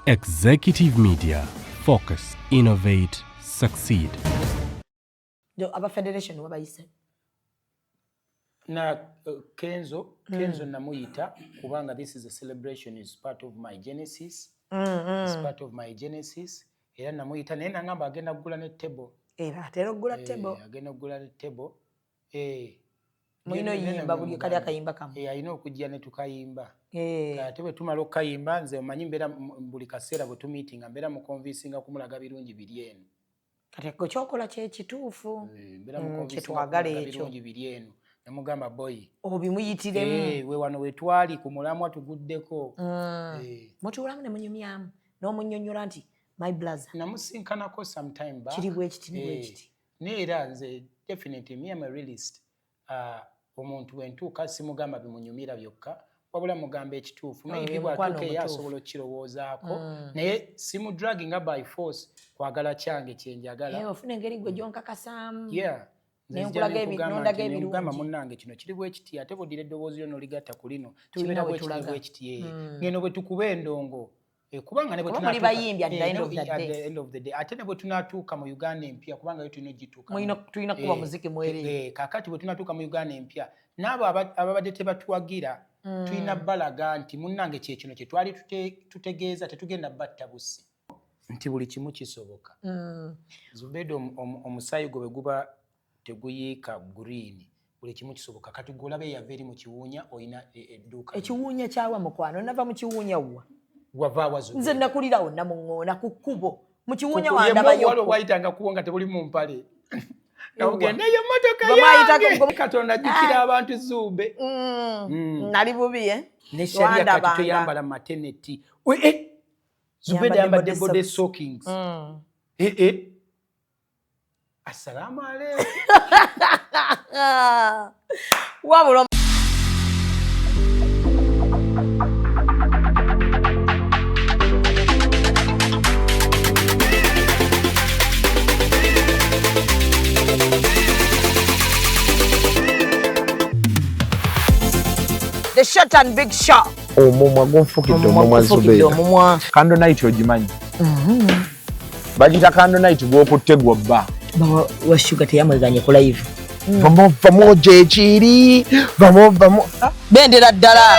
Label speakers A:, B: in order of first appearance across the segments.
A: Executive Media. Focus, innovate, succeed.
B: Aba federation wabayise
C: na Kenzo namuyita kubanga this is a celebration is part of my genesis. It's part of my genesis. Era namuyita naye nangamba agenda kugula ne table.
B: Atera okugula table.
C: Agenda kugula ne table.
B: Mulino yimba buli kali akayimba kamu.
C: Alina okujja ne tukayimba. Ate bwe tumala okukayimba nze omanyi mbeera buli kaseera bwe tumiitinga mbeera mu convincinga kumulaga birungi biri eno.
B: Kati ekyokola kye kituufu.
C: Mbeera mu convincinga birungi biri eno. Namugamba boy.
B: Obimuyitiremu.
C: We wano wetwali ku mulamwa tuguddeko.
B: Mutuulamu ne munyumyamu n'omunnyonnyola nti my brother.
C: Namusinkanako sometime back.
B: Kiri bwe kiti.
C: Neera nze definitely me am a realist. Omuntu wentuuka simugamba bimunyumira byokka wabula mugamba ekituufu maybe bwatuuka yasobola okukirowoozaako naye simu dragging by force kwagala kyange kyenjagala
B: ofuna engeri gwe gyonkakasaamu
C: nenkulaga ebirungi munnange kino kiri bwe kiti ate buddira eddoboozi lyo n'oligatta ku lino kibeera bwe kiti ngeno bwe tukuba endongo kubanga ne bwe end of the day ate ne bwe tunaatuuka mu Uganda empya kubanga yo tulina ogituuka
B: tulina kuba muziki mwere
C: kakati bwe tunaatuuka mu Uganda empya n'abo ababadde tebatuwagira tulina balaga nti munnange kyekino kye twali tutegeeza tetugenda batta busi nti buli kimu kisoboka Zubedo omusayi gwe guba teguyiika green buli kimu kisoboka kati gulabe yava eri mu kiwuunya olina edduuka
B: ekiwuunya kyawa mukwano nava mu kiwuunya wa
C: wava wazo
B: nze nakulirawo namuŋŋoona ku kkubo mu kiwuunya wandabayo
C: waliwo wayitanga kuwonga tebuli mu mpale nawugenda eyo mmotoka yange Katonda ajjukira abantu Zumbe
B: nali bubi
C: ne sharia kati toyambala maternity Zubedo yambadde body sockings assalamu alaykum
B: wabula The short and big shot.
D: Omumwa gonfukidde omumwa Zubedo. Kando night ogimanyi. Bagita kando night gwokutte gwobba.
B: Wa sugar teyamweganye ku live.
D: Vamo jechiri. Vamo.
B: Bendera ddala.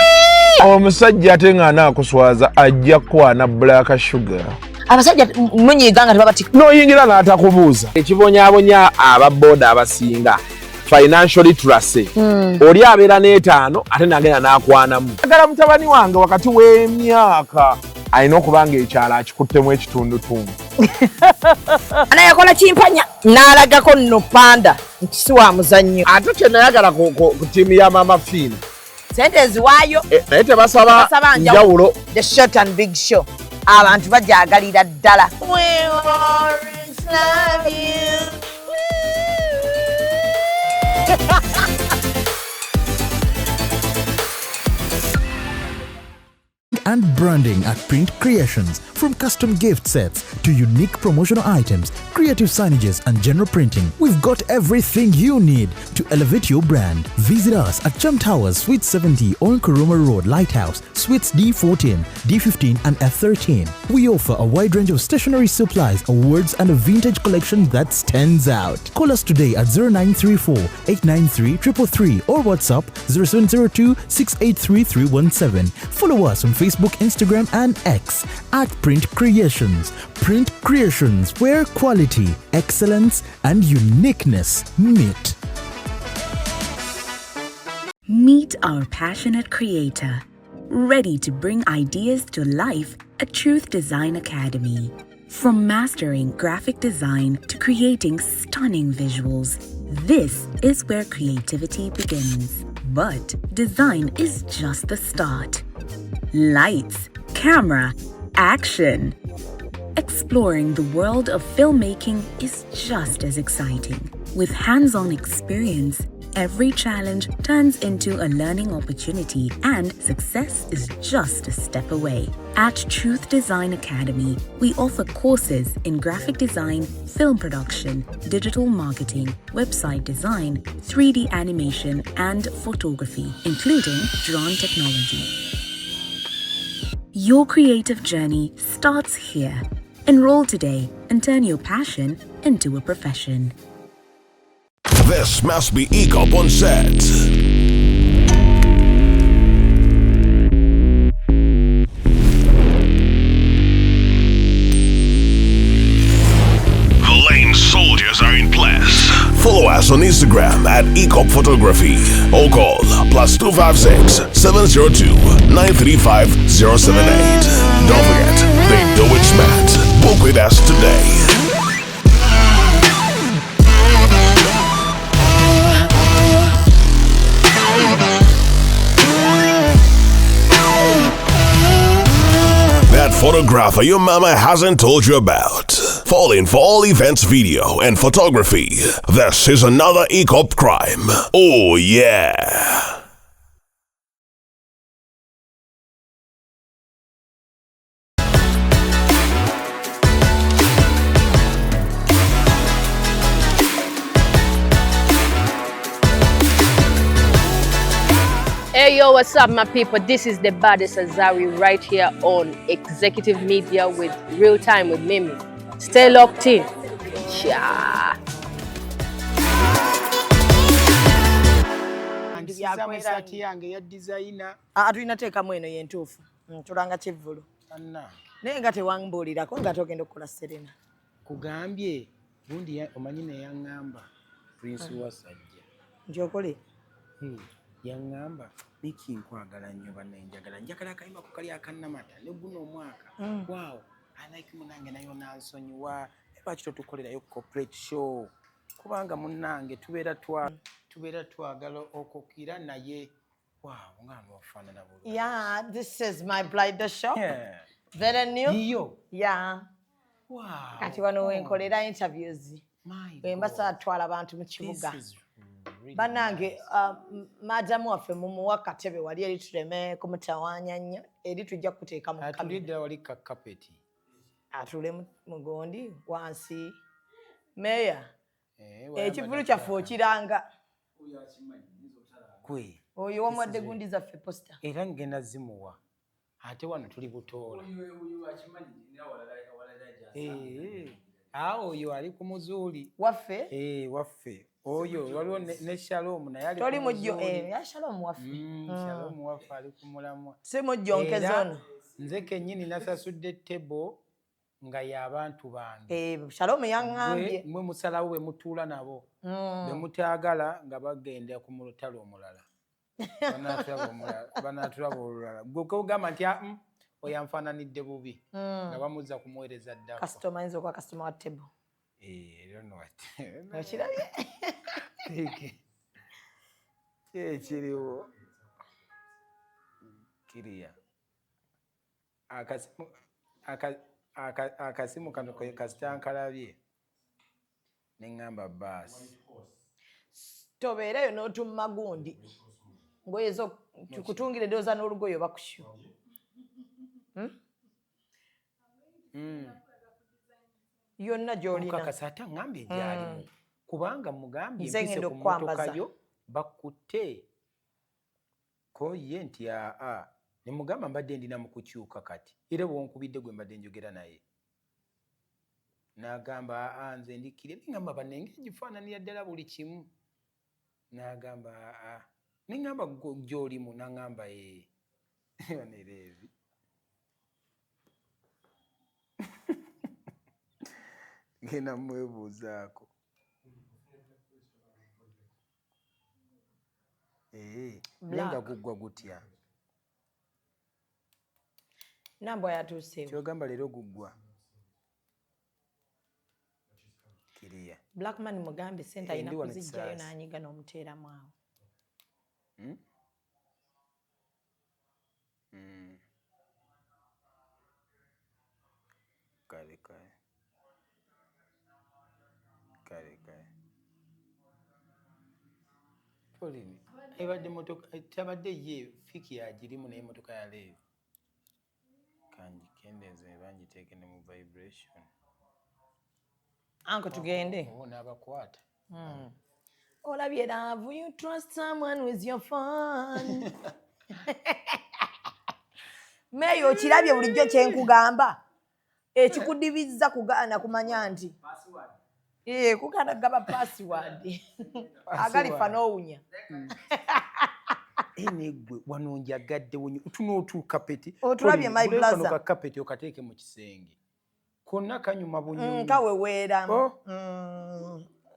D: Omusajja ate nga anakuswaza ajja kwana black sugar.
B: Abasajja munyiga nga tebabati.
D: Noyingira n'atakubuuza. Ekibonyaabonya ababoda abasinga. Financially tracé. Oli abeera n'etaano ate nagenda n'akwanamu. Agala mutabani wange wakati w'emyaka alina okubanga ekyalo akikuttemu ekitundutundu.
B: Anayakola kimpanya n'alagako nno panda nti si wa muzannyo.
D: Ate kye nayagala ku ttiimu ya Mama Fina.
B: Sente eziwaayo.
D: Naye tebasaba njawulo.
B: The short and big show. Abantu bajaagalira ddala. We always love you.
E: And branding at Print Creations. From custom gift sets to unique promotional items, creative signages and general printing, we've got everything you need to elevate your brand. Visit us at Chum Towers, Suite 70 on Kuruma Road, Lighthouse, Suites D14, D15 and F13. We offer a wide range of stationery supplies, awards and a vintage collection that stands out. Call us today at 0934 893 333 or WhatsApp 0702 683 317. Follow us on Facebook, Instagram and X at Print Creations. Print Creations, where quality, excellence and uniqueness meet.
F: Meet our passionate creator, ready to bring ideas to life at Truth Design Academy. From mastering graphic design to creating stunning visuals, this is where creativity begins. But design is just the start. Lights, camera, action. Exploring the world of filmmaking is just as exciting. With hands-on experience, every challenge turns into a learning opportunity and success is just a step away. At Truth Design Academy, we offer courses in graphic design, film production, digital marketing, website design, 3D animation, and photography, including drone technology. Your creative journey starts here. Enroll today and turn your passion into a profession.
G: This must be ECOP on set. The Lane soldiers are in place. Follow us on Instagram at ECOP Photography or call +256 702 935 078. Don't forget, they do it smart. Book with us today. That photographer your mama hasn't told you about. Falling for all events video and photography. This is another ECOP crime. Oh yeah.
H: Hey yo, what's up my people? This is the baddest Azari right here on Executive Media with Real Time with Mimi. Stay locked in. Yeah.
C: Andisiza musati yange ya designer.
B: Tulina teekamu eno yentuufu. Tulanga kivvulu.
C: Anna.
B: Naye nga tewambuulirako nga togenda okukola Serena.
C: Kugambye gundi omanyi ne yaŋŋamba Prince Wasajja.
B: Nti okole?
C: Yaŋŋamba Niki nkwagala nnyo bannenjagala njagala akayimba ku kali akannamata ne guno omwaka. Wow, I like munange nayo nansonyiwa. Lwaki totukolerayo corporate show? Kubanga munnange tubeera twagala okukira naye. Wow, nga n'ofaanana bulungi.
B: Yeah, this is my bridal shop.
C: Yeah.
B: Very new.
C: Iyo.
B: Yeah.
C: Wow.
B: Kati wano wenkolera interviews. Mbasa atwala abantu mu kibuga. Bannange madamu waffe mumuwa katebe wali eri tuleme kumutawaanya nnyo eri tujja kuteeka mu kamera.
C: Atulidde wali ka kapeti.
B: Atule mugondi wansi. Meya. Ekivulu kyaffe okiranga.
C: Kwe.
B: Oyo wamwadde gundi zaffe posta.
C: Era ngenda zimuwa. Ate wano tuli butoola. Oyo ali ku muzuuli.
B: Waffe?
C: Waffe. Oyo waliwo ne Shalom naye ali
B: toli mujjo ya Shalom waffe.
C: Shalom waffe ali ku mulamwa.
B: Si mujjonkeze ono.
C: Nze kennyini nasasudde tebo nga y'abantu bange.
B: Shalom yaŋŋambye.
C: Mwe musalawo bwe mutuula nabo. Be mutaagala nga bagenda ku mulutalo omulala. Banaatulaba olulala. Gwe kugamba nti oyo anfaananidde bubi. Nga bamuzza kumuweereza ddako.
B: Kasitoma ayinza okuba kasitoma wa tebo.
C: I don't know what.
B: Okirabye? Kiriwo.
C: Kiriya. Akasimu kano kasita nkalabye. Ne ŋŋamba baasi.
B: Tobeereyo n'otumma gundi. Ngoye zo tukutungire ndowooza n'olugoye oba kushu. Yonna gy'olina.
C: Mukakasa ate aŋŋambye gy'alimu. Kubanga mugambye mpise ku mmotoka yo bakutte. Ko ye nti ne mugamba mbadde ndina mu kukyuka kati. Era bw'onkubidde gwe mbadde njogera naye. N'agamba nze ndikire. N'ŋŋamba bannenge gifaananira ddala buli kimu. N'agamba n'ŋŋamba gy'olimu n'aŋŋamba banereevi. Genda mwebuuzaako. Nga guggwa gutya.
B: Nambwa yatuuseewo.
C: Kyogamba leero guggwa. Kiriya.
B: Blackman mugambe sente alina kuzijjayo n'anyiga n'omuteeramu awo.
C: Kale. Tolini. Ebadde motoka tabadde ye fiki agirimu naye motoka ya leevi. Kanjikendeze banjiteeke ne mu vibration.
B: Anko tugende.
C: N'abakwata.
B: Olabye love, you trust someone with your phone. Meyo kirabye bulijjo kyenkugamba ekikudibiza kugaana kumanya nti kugaana gaba password agali fanowunya
C: enegwe wano njagadde tunootuuka peti
B: otulabye my blazer
C: ka kapeti okateeke mu kisenge konna kanyuma bunyonyi
B: kaweweera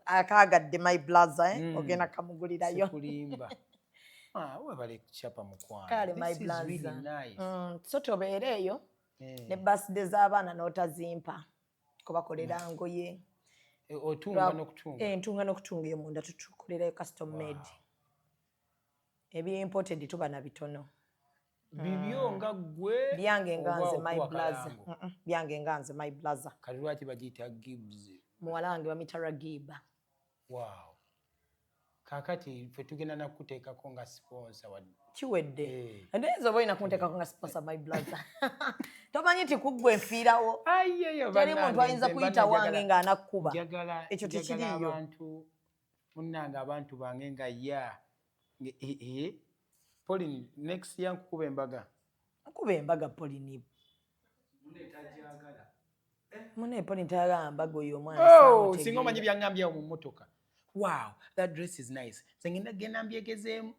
B: akagadde my blazer ogenda kamugulirayo
C: kulimba webale kucapa mukwano
B: kale my blazer so tobeera eyo ne birthday z'abaana n'otazimpa kubakolera ngoye
C: otunga n'okutunga
B: entunga n'okutunga eyo munda tutukolerayo custom made ebyimported tuba na bitono
C: bibyo nga gwe
B: byange nganze my blazer byange nganze my blazer
C: kali lwaki bagiyita Gibbs
B: muwalange bamita Ragiba
C: wow kakati fe tugenda nakuteekako nga sponsor
B: kiwedde ndezo boyina kunteekako nga sponsor my blazer tomanyi nti kuggwe nfiirawo teri muntu ayinza kuyita wange ng'anakkuba ekyo tekiriyo
C: abantu munnange abantu bange nga Pauline next year nkukuba embaga
B: Pauline mune Pauline tayagala embaga oyo omwana
C: singa omanyi byaŋŋambye awo mu mmotoka wow that dress is nice sengenda genda mbyegezeemu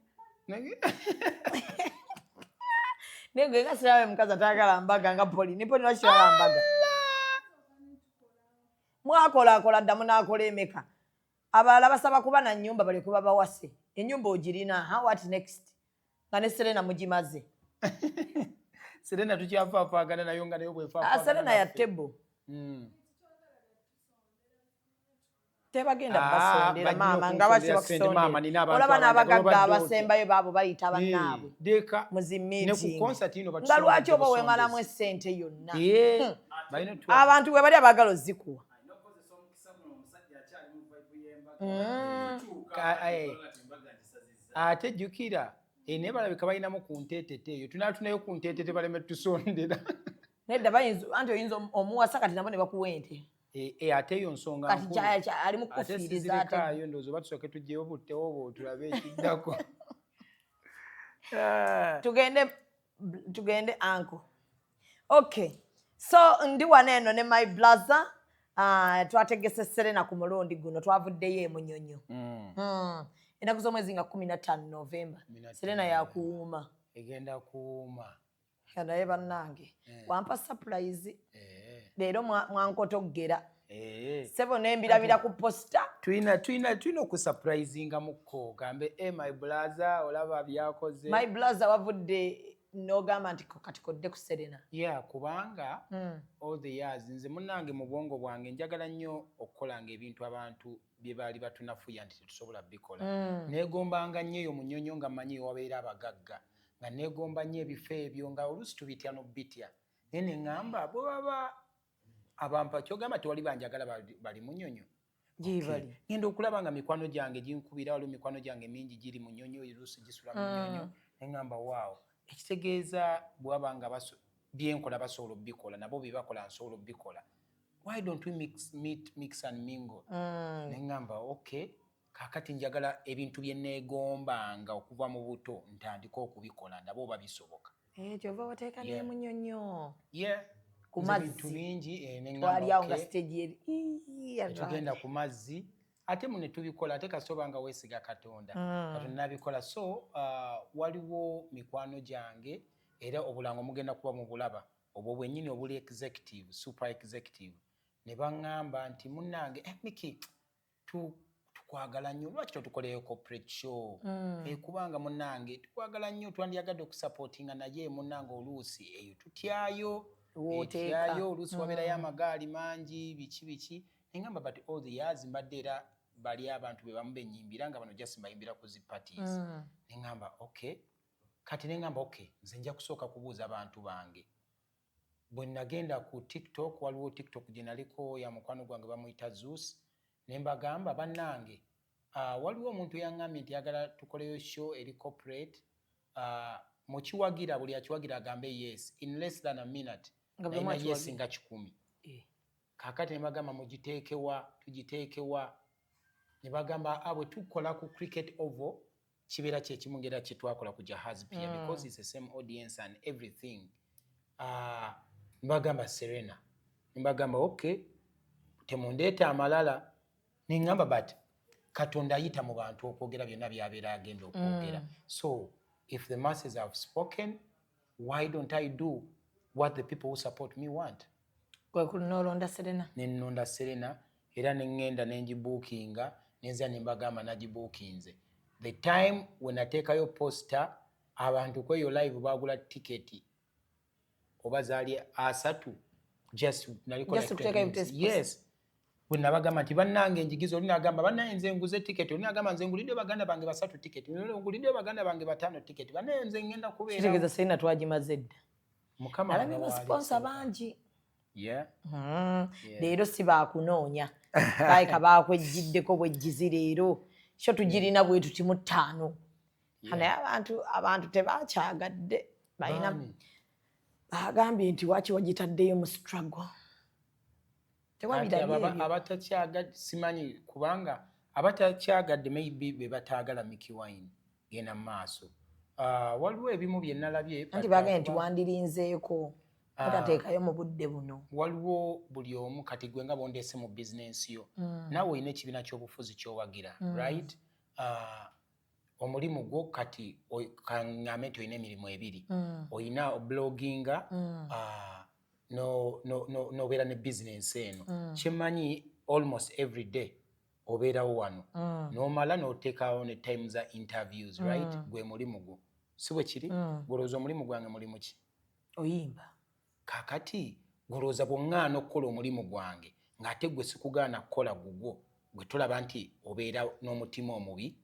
B: nenge nga sirawe mukazi atayagala mbaga nga Pauline wakirala mbaga mwakolakola ddamu n'akola emeka abalala basaba kuba na nnyumba bali kuba bawase ennyumba ogirina what next nga ne Serena mugimaze
C: Serena tukyafaafaagana nayo nga nayo bwefaafaagana
B: Serena ya tebo tebagenda basondera maama nga baki bakusondera olaba n'abagagga abasembayo baabo bayita bannaabwe muzimiti nga lwaki oba wemalamu essente yonna abantu we bali abagala ozikuwa
C: ate jjukira naye balabika balinamu ku nteetete eyo tunatunayo ku nteetete baleme tusondera
B: nedda anti oyinza omuwasa kati nabo ne bakuwa ente
C: ate eyo nsonga
B: kati ali mu kufiiriza
C: ate ndowooza oba tusooke tugyeyo buttewo obo tulabe ekiddako
B: tugende anko okay so ndi wano eno ne my blazer twategese Serena ku mulundi guno twavuddeyo emunyonyo ennaku z'omwezi nga 15 Novemba Serena yakuwuuma
C: egenda kuwuuma
B: naye bannange wampa surprise leero mwankotoggera sebo nembirabira ku posta
C: tulina okusurprisinga mukko gambe my blazer olaba byakoze
B: my blazer wavudde n'ogamba nti kati kodde ku Serena
C: kubanga all the years nze munnange mu bwongo bwange njagala nnyo okukolanga ebintu abantu bye baali batunafuya nti tetusobola bikola neegombanga nnyo eyo munyonyo nga mmanyi wabeera abagagga nga neegomba nnyo ebifo ebyo nga oluusi tubitya n'obbitya naye ne ŋŋamba bwe baba abampa kyogamba tewali banjagala bali munyonyo ngenda okulaba nga mikwano gyange ginkubira waliwo mikwano gyange mingi giri munyonyo oluusi gisula munyonyo ne ŋŋamba waawo ekitegeeza bwaba nga byenkola basobola obbikola nabo bye bakola nsobola obbikola why don't we mix and mingle neŋŋamba okay kakati njagala ebintu bye neegombanga okuva mu buto ntandika okubikola nabo babisoboka
B: kyova wateeka ne munyonyo
C: ku mazzi bingi
B: twaliawo nga stage
C: tugenda ku mazzi ate mune tubikola ate kasoba nga weesiga Katonda Katonda nabikola so waliwo mikwano gyange era obulango mugenda kuba mu bulaba obwo bwennyini obuli executive super executive ne baŋŋamba nti munnange Miki tukwagala nnyo lwaki totukoleyo corporate show kubanga munnange tukwagala nnyo twandyagadde okusupportinga naye munnange oluusi eyo tutyayo oluusi wabeerayo amagaali mangi biki neŋŋamba but all the years mbadde era bali abantu be bamu benyimbira nga bano just mbayimbira ku zi parties neŋŋamba okay kati neŋŋamba okay nze nja kusooka kubuuza abantu bange bwe nagenda ku TikTok waliwo TikTok gye naliko ya mukwano gwange bamuyita Zeus ne mbagamba bannange waliwo omuntu yaŋŋambye nti yagala tukoleyo show eri corporate mukiwagira buli akiwagira agambe yes in less than a minute naina yes nga 10 kakati ne bagamba tugiteekewa ne bagamba bwe tukola ku cricket oval kibeera kyekimu ngera kye twakola ku Jahazi pia because it's the same audience and everything mbagamba Serena mbagamba okay temundeeta amalala nengamba but Katonda ayita mu bantu okwogera byonna byabeera agenda okwogera so if the masses have spoken why don't I do what the people who support me want
B: kwekulonda Serena
C: nenonda Serena era nengenda nenjibuukinga nenza nembagamba nagibuukinze the time when nateekayo poster abantu kweyo live bagula tiketi oba zaali asatu just yes when nabagamba nti bannange enjigizo oli nagamba bannange nze nguze tiketi oli nagamba nze ngulidde baganda bange basatu tiketi ngulidde baganda bange batano tiketi bannange nze ngenda kubeera
B: kitegeeza Serena twagimaze dda
C: mukama
B: alabye basponsa bangi
C: yeah
B: leero si baakunoonya kaye kabaakwejjiddeko bwejjizi leero kyo tugirina bwe tuti mu ttaano naye abantu tebakyagadde balina bagambye nti waki wagitaddeyo mu struggle
C: abatakyagadde simanyi kubanga abatakyagadde maybe be bataagala Mickey Wine genda mu maaso waliwo ebimu bye nalabye
B: anti bagambye nti wandirinzeeko otateekayo mu budde buno
C: waliwo buli omu kati gwe nga bondeese mu bizinensi yo naawe olina ekibiina ky'obufuzi ky'owagira right omulimu gwo kati kaŋŋambe nti olina emirimu ebiri olina bloginga n'obeera ne bizinensi eno kyemmanyi almost every day obeerawo wano n'omala n'oteekawo ne time za interviews right gwe mulimu gwo si bwe kiri golowooza omulimu gwange mulimu ki
B: oyimba
C: kakati golowooza bw'oŋŋaana okukola omulimu gwange ng'ate gwe sikugaana kukola gugwo gwe tulaba nti obeera n'omutima omubi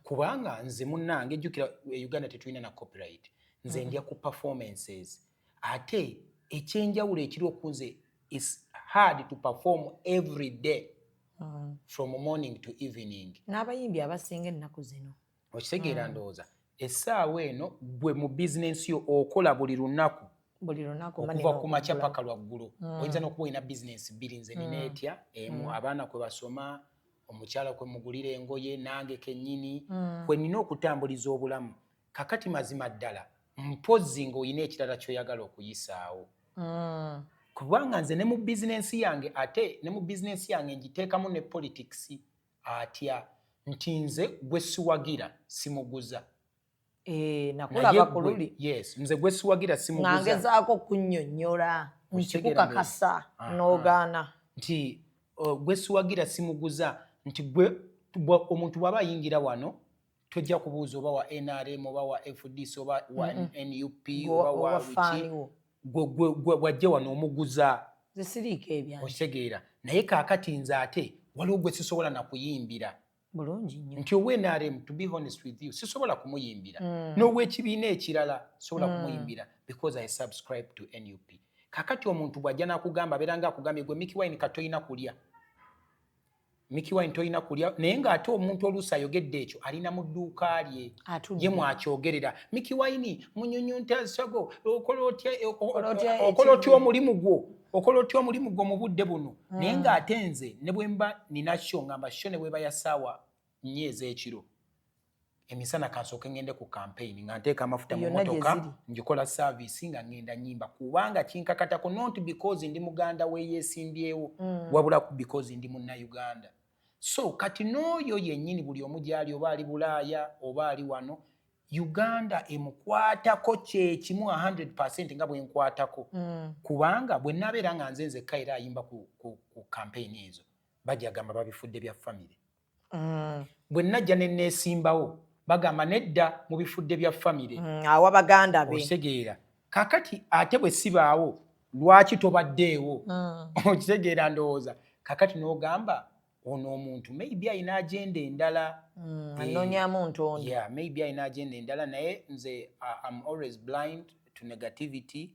C: kubanga nze munnange ejjukira Uganda tetulina na copyright nze ndya ku performances ate ekyenjawulo ekiri okunze is hard to perform every day from morning to evening
B: n'abayimbi abasinga ennaku zino
C: okitegeera ndowooza essaawa eno gwe mu bizinensi yo okola buli lunaku okuva ku makya paka lwaggulu oyinza n'okuba olina bizinensi bbiri nze nina etya emu abaana kwe basoma omukyala kwe mugulira engoye nange kennyini kwe nina okutambuliza obulamu kakati mazima ddala mpozzi ng'olina ekirala ky'oyagala okuyisaawo kubanga nze ne mu bizinensi yange ate ne mu bizinensi yange ngiteekamu ne politics atya nti nze gwe siwagira simuguza
B: nakulaba ku luli
C: yes nze gwe siwagira simuguza
B: nangezaako kunnyonnyola nkikukakasa n'ogaana
C: nti gwe siwagira simuguza nti gwe omuntu bw'aba ayingira wano tojja kubuuza oba wa NRM oba wa FDC oba wa NUP oba wa wiki gwe wajja wano omuguza
B: zisiriika ebyange
C: okitegeera naye kaakati nze ate waliwo gwe sisobola nakuyimbira
B: bulungi nnyo
C: nti owe NRM to be honest with you sisobola kumuyimbira n'ow'ekibiina ekirala sisobola kumuyimbira because I subscribe to NUP kakati omuntu bw'ajja n'akugamba abeera ng'akugambye gwe Mickey Wine katoyina kulya Mickey Wine toyina kulya naye ng'ate omuntu oluusi ayogedde ekyo alina mu dduuka lye ye mwakyogerera Mickey Wine munyunyunta sago okola otya omulimu gwo mu budde buno naye ng'ate nze ne bwe mba nina sho ngamba sho ne bweba ya ssaawa 4 ez'ekiro emisana kansooke ngende ku campaign nga nteeka amafuta mu motoka njikola service nga ngenda nyimba kubanga kinkakatako not because ndi muganda we yeesimbyewo wabula because ndi munnayuganda so kati n'oyo yennyini buli omu gyali oba ali Bulaaya oba ali wano Uganda emukwatako kyekimu 100% nga bwenkwatako kubanga bwe nabeera nga nze nzekka era ayimba ku campaign ezo bajagamba babifudde bya family bwe najja ne neesimbawo bagamba nedda mu bifudde bya family
B: awa baganda be
C: okitegeera kakati ate bwe sibaawo lwaki tobaddeewo okitegeera ndowooza kakati n'ogamba ono omuntu maybe ayina agenda endala
B: anonyamu ntondo
C: yeah maybe ayina agenda endala naye nze I'm always blind to negativity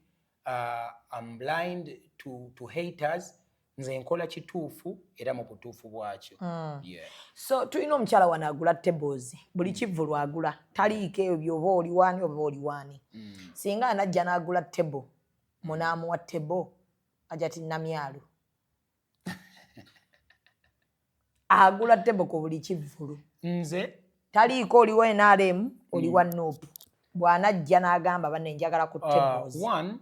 C: I'm blind to haters nze nkola kituufu era mu butuufu bwakyo yeah
B: so tulina omukyala wano agula tables buli kivu lwagula taliiko ebyo byoba oli wani oba oli wani singa anajja n'agula table munaamuwa table ajja ti namyalo agula table ku buli kivulu
C: nze
B: taliiko oli wa NRM oli wa NUP bw'anajja n'agamba banne njagala ku tables
C: one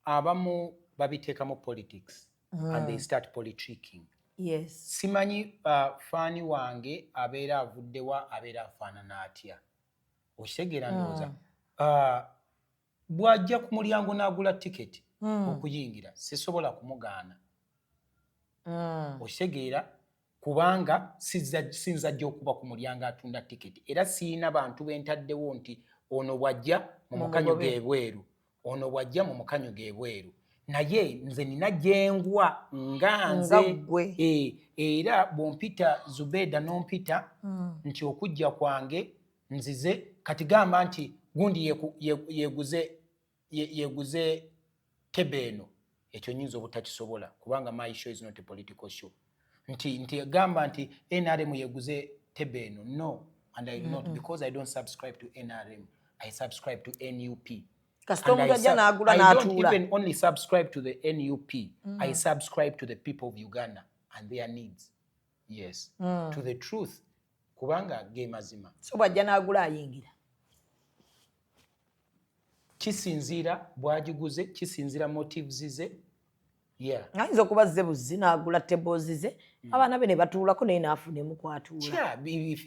C: abamu babiteekamu politics and they start politicking.
B: Yes.
C: Simanyi faani wange abeera avuddewa abeera afaanana atya. Okitegeera ndowooza. Bw'ajja ku mulyango n'agula tiketi okuyingira sisobola kumugaana. Okitegeera kubanga sinzajja okuba ku mulyango atunda tiketi era siina bantu bentaddewo nti ono bw'ajja mu mukanyo g'ebweru ono bw'ajja mu mukanyo g'ebweru naye nze nina gyengwa nga nze era bw'ompita Zubeda n'ompita nti okujja kwange nzize kati gamba nti gundi yeguze tebeno ekyo nyinza obutakisobola kubanga my show is not a political show nti gamba nti NRM yeguze tebeno no and I not because I don't subscribe to NRM I subscribe to NUP. I don't even only subscribe to the NUP. I subscribe to the people of Uganda and their needs. Yes. To the truth. Kubanga ge mazima.
B: So bwajja n'agula ayingira.
C: Kisinzira bwagiguze, kisinzira motives ze. Yeah.
B: Ayinza okuba zze buzzi n'agula tables ze. Abaana be ne batuulako naye n'afunemu kwatuula.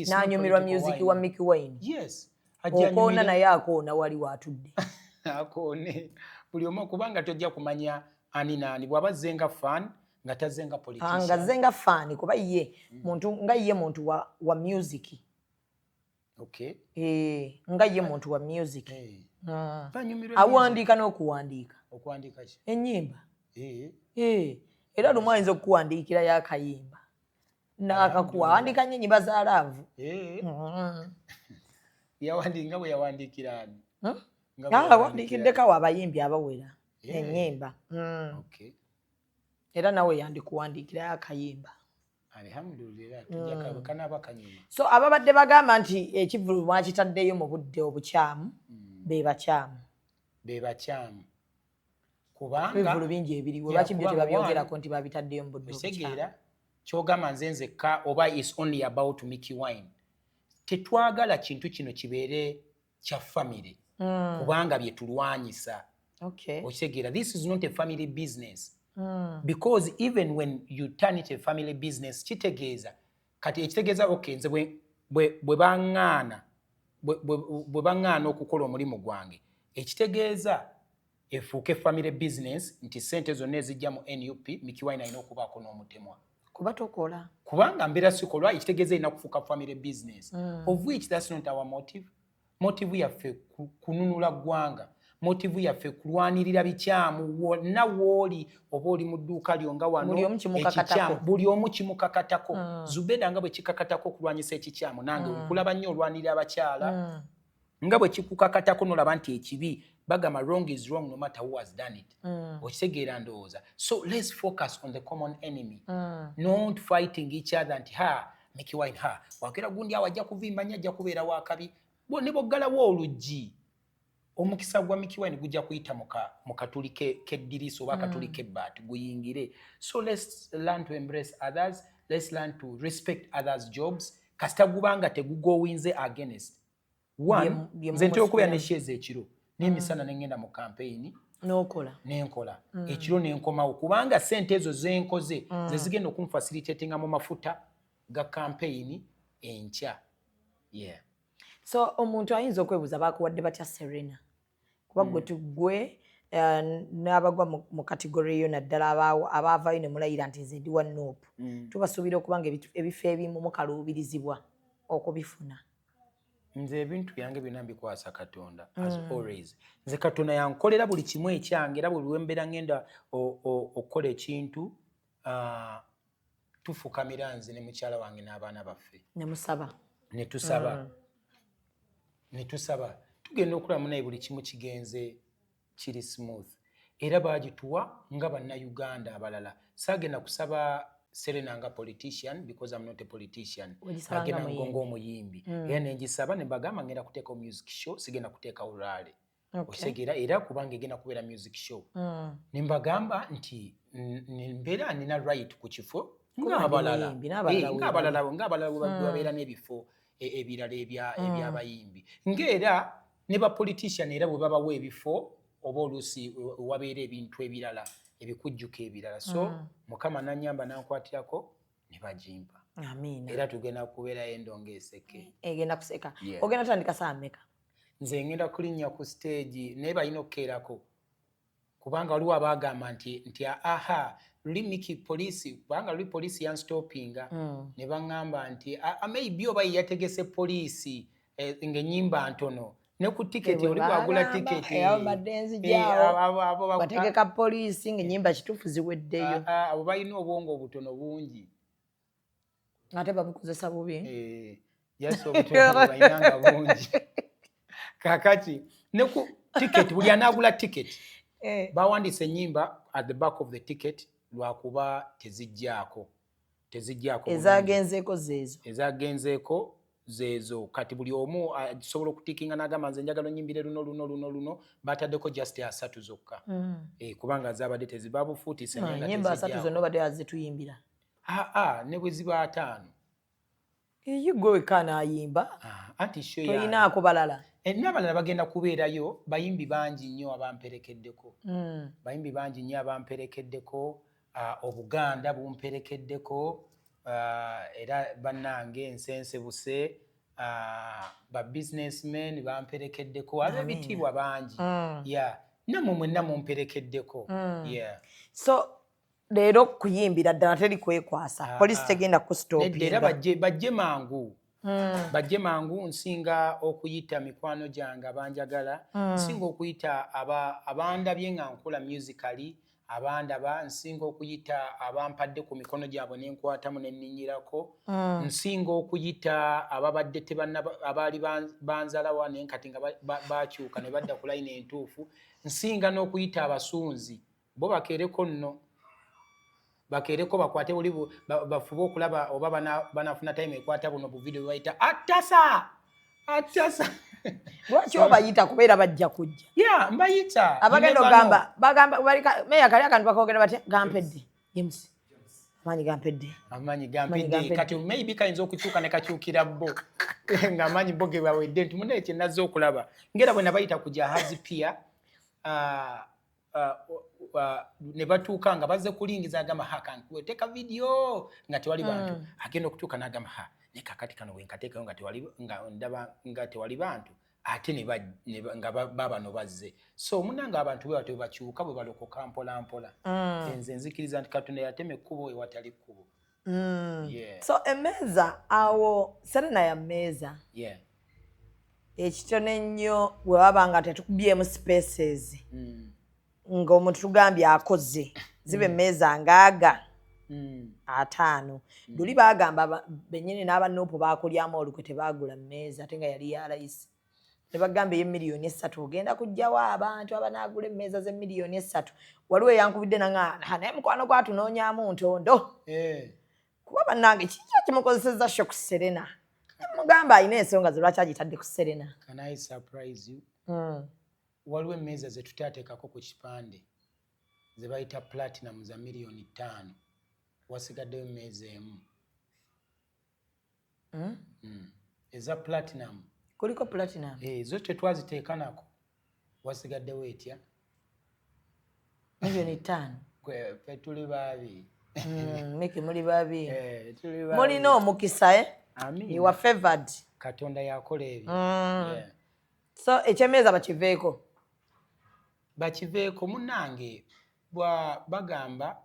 B: N'anyumirwa music wa Mickey Wayne.
C: Yes.
B: Okoona naye akoona wali waatudde.
C: Akoone buli omu kubanga tojja kumanya ani naani bw'aba zenga fan nga tazenga politician.
B: Nga zenga fan kuba ye muntu nga ye muntu wa music.
C: Okay.
B: Nga ye muntu wa music. Awandiika n'okuwandiika.
C: Okuwandiika ki?
B: Ennyimba. Era lumu ayinza okukuwandiikira y'akayimba. N'akakuwandiika nnyo ennyimba za laavu.
C: Yawandiika bwe yawandiikira ani?
B: Awandiikiddeko abayimbi abawera ennyimba. Era nawe yandikuwandiikira akayimba.
C: Alhamdulillah tujja kanaaba kanyuma.
B: So ababadde bagamba nti ekivulu mwakitaddeyo mu budde obukyamu be bakyamu.
C: Be bakyamu. Kubanga
B: ebivulu bingi ebiriwo lwaki byo tebabyogerako nti babitaddeyo mu budde obukyamu.
C: Otegeera kyogamba nze nzekka oba is only about Mickey Wine. Tetwagala kintu kino kibeere kya family. Kubanga bye tulwanyisa. Okitegeera this is not a family business. Because even when you turn it a family business kitegeeza kati ekitegeeza okay nze bwe baŋŋaana okukola omulimu gwange ekitegeeza efuuke family business nti sente zonna ezijja mu NUP Mickey Wine alina okubaako n'omutemwa
B: kuba tokola
C: kubanga mbeera sikolwa ekitegeeza erina kufuuka family business of which that's not our motive. Motive yaffe kununula ggwanga. Motive yaffe kulwanirira bikyamu wonna wooli oba oli mu dduuka lyo nga wano buli omu kimukakatako. Zubeda nga bwe kikakatako okulwanyisa ekikyamu nange nkulaba nnyo olwanirira abakyala nga bwe kikukakatako n'olaba nti ekibi bagamba wrong is wrong no matter who has done it. Okitegeera ndowooza. So let's focus on the common enemy. Not fighting each other nti Mickey Wine wakera gundi awo ajja kuvimba nnyo ajja kubeera waakabi ne boggalawo oluggi. Omukisa gwa Mickey Wine gujja kuyita mu katuli k'eddirisa oba akatuli k'ebbaati guyingire. So let's learn to embrace others. Let's learn to respect others' jobs. Kasita gubanga tegugowinze against. One, nze ntera okubeera ne shares ekiro. N'emisana ne ngenda mu campaign. N'enkola. Ekiro n'enkomawo. Kubanga ssente ezo zenkoze ze zigenda okunfacilitatinga mu mafuta ga campaign enkya. Yeah.
B: So omuntu ayinza okwebuuza bakuwadde batya Serena kuba gwe tugwe n'abagwa mu kategori eyo naddala abaavaayo ne mulayira nti nze ndi wa Nuupu tubasuubira okubanga ebifo ebimu mukaluubirizibwa okubifuna.
C: Nze ebintu byange byonna mbikwasa Katonda as always. Nze Katonda yankolera buli kimu ekyange era buli lwembeera ngenda okukola ekintu tufukamira nze ne mukyala wange n'abaana baffe netusaba tugenda okulamu naye buli kimu kigenze kiri smooth era baagituwa nga bannayuganda abalala. Saagenda kusaba Serena nga politician because I'm not a politician. Agenda ngongo omuyimbi era nengisaba ne bagamba ngenda kuteeka music show sigenda kuteeka urale. Okitegeera era kubanga egenda kubeera music show. Ne mbagamba nti mbeera nina right ku kifo ng'abalala babeera n'ebifo ebirala eby'abayimbi ng'era ne ba politician era bwe babawa ebifo oba oluusi wabeera ebintu ebirala ebikujjuka ebirala so mukama nanyamba nankwatirako ne bagimpa era tugenda kubeerayo endongo eseke
B: egenda kuseka ogenda tandika saa mmeka
C: nze ngenda kulinnya ku stage naye balina okukeerako kubanga waliwo abagamba nti aha luli miki poliisi kubanga luli poliisi yanstopinga ne baŋŋamba nti maybe oba yategese poliisi ng'ennyimba ntono ne ku tiketi oli bwagula tiketi
B: bategeka poliisi ng'ennyimba kituufu ziweddeyo
C: abo balina obwongo obutono bungi
B: ate babukozesa bubi
C: yasi obutono balinanga bungi kakati ne ku tiketi buli anaagula tiketi bawandiise ennyimba at the back of the ticket lwakuba teziggyako ezagenzeeko zeezo kati buli omu asobola okutikinga n'agamba nze njagala onnyimbire luno bataddeko just 3 zokka kubanga zabadde tezibabufuutise
B: nyimba 3 zonna obadde azituyimbira
C: ne bwe ziba 5
B: gwe wekka n'ayimba
C: anti
B: toyinaako balala
C: n'abalala bagenda kubeerayo bayimbi bangi nnyo abamperekeddeko obuganda bumperekeddeko era bannange ensensebuse ba businessmen bamperekeddeko ab'ebitiibwa bangi nammwe mwenna mumperekeddeko
B: so leero kuyimbira ddala teri kwekwasa poliisi tegenda kustopinga
C: era bajje mangu nsinga okuyita mikwano gyange abanjagala nsinga okuyita abandabye nga nkola musically abandaba nsinga okuyita abampadde ku mikono gyabwe nenkwatamu nenninyirako nsinga okuyita ababadde abaali banzalawa naye kati nga bakyuka ne badda ku layini entuufu nsinga n'okuyita abasunzi bo bakeereko nno bakeereko bakwate buli bafube okulaba oba banafuna time ekwata buno bu video bayita atasa
B: lwaki obayita kubeera bajja kujja
C: mbayita
B: abagenda ogamba bagamba meya kali akantu bakogera bati gampedde james amanyi gampedde
C: kati maybe kayinza okukyuka ne kakyukira bo nga amanyi bo ge bawedde nti munne kye nazze okulaba ngera bwe nabayita ku jahazi pia ne batuuka nga bazze kulingiza agamba kankuteeka video nga tewali bantu agenda okutuuka n'agamba ne kakati kano wenkateekayo nga tewali bantu ate nga babano bazze so munanga abantu bwe batyo bakyuka bwe balokoka mpolampola nze nzikiriza nti katonda yatema ekkubo ewatali kkubo
B: so emmeeza awo Serena ya mmeeza ekitono ennyo bwe waba nga tetukubyemu spaces ng'omuntu tugambye akoze zibe emmeeza ngaaga 5 luli bagamba bennyini n'abanoopu bakulyamu olukwe tebaagula mmeeza ate nga yali ya layisi ne bagamba ey'emiliyoni 3 ogenda kujjawo abantu abanaagula emmeeza z'emiliyoni 3 waliwo eyankubidde naŋŋa naye mukwano gwatunoonyaamu ntondo kuba bannange kiki kimukozesezza shock Serena mugamba alina ensonga ze lwaki agitadde ku Serena.
C: Can I surprise you? Waliwo emmeeza ze tutaateekako ku kipande ze bayita platinum za miliyoni 5 wasigaddeyo emmeeza emu eza platinum
B: kuliko platinum
C: zo tetwaziteeka nako wasigaddewo etya
B: miliyoni 5
C: kwe tuli babi
B: miki muli babi mulina omukisa you are favored
C: katonda yakola ebyo
B: so ekyemeeza
C: bakiveeko munnange bagamba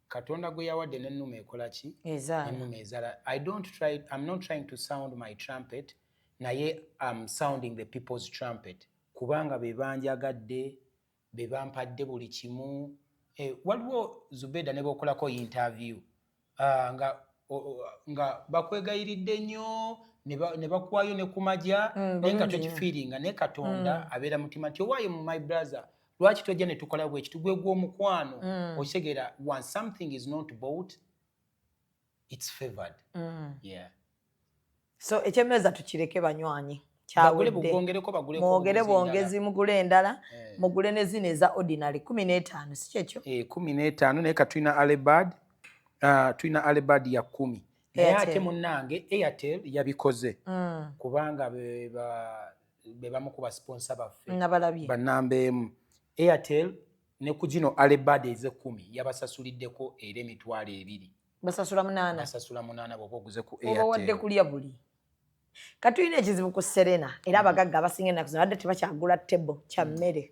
C: katonda gwe yawadde n'ennuma ekola ki ennuma ezala I'm not trying to sound my trumpet naye I'm sounding the people's trumpet kubanga be banjagadde be bampadde buli kimu waliwo Zubeda ne bokolako interview nga bakwegayiridde nnyo ne bakuwayo ne kumaja naye nga tokifiiringa naye katonda abeera mutima nti owaayo mu my brother lwaki tojja ne tukola bweki tugwe gw'omukwano okitegeera once something is not bought it's favored
B: so ekyemeeza tukireke banywanyi
C: mwogere
B: bwongezi mugule endala mugule ne zino eza ordinary 15 si kyekyo
C: 15 naye ka tulina alebad ya 10 naye ate munnange Airtel yabikoze kubanga be bamu ku basponsa baffe bannamba emu Airtel ne ku gino Alebad eze-10 yabasasuliddeko era emitwalo 2.
B: Basasula 8.
C: Basasula 8 bw'oba oguze ku
B: Oba wadde kulya buli. Kati tulina ekizibu ku Serena era abagagga abasinga ennaku zino badde tebakyagula tebo kya mmere.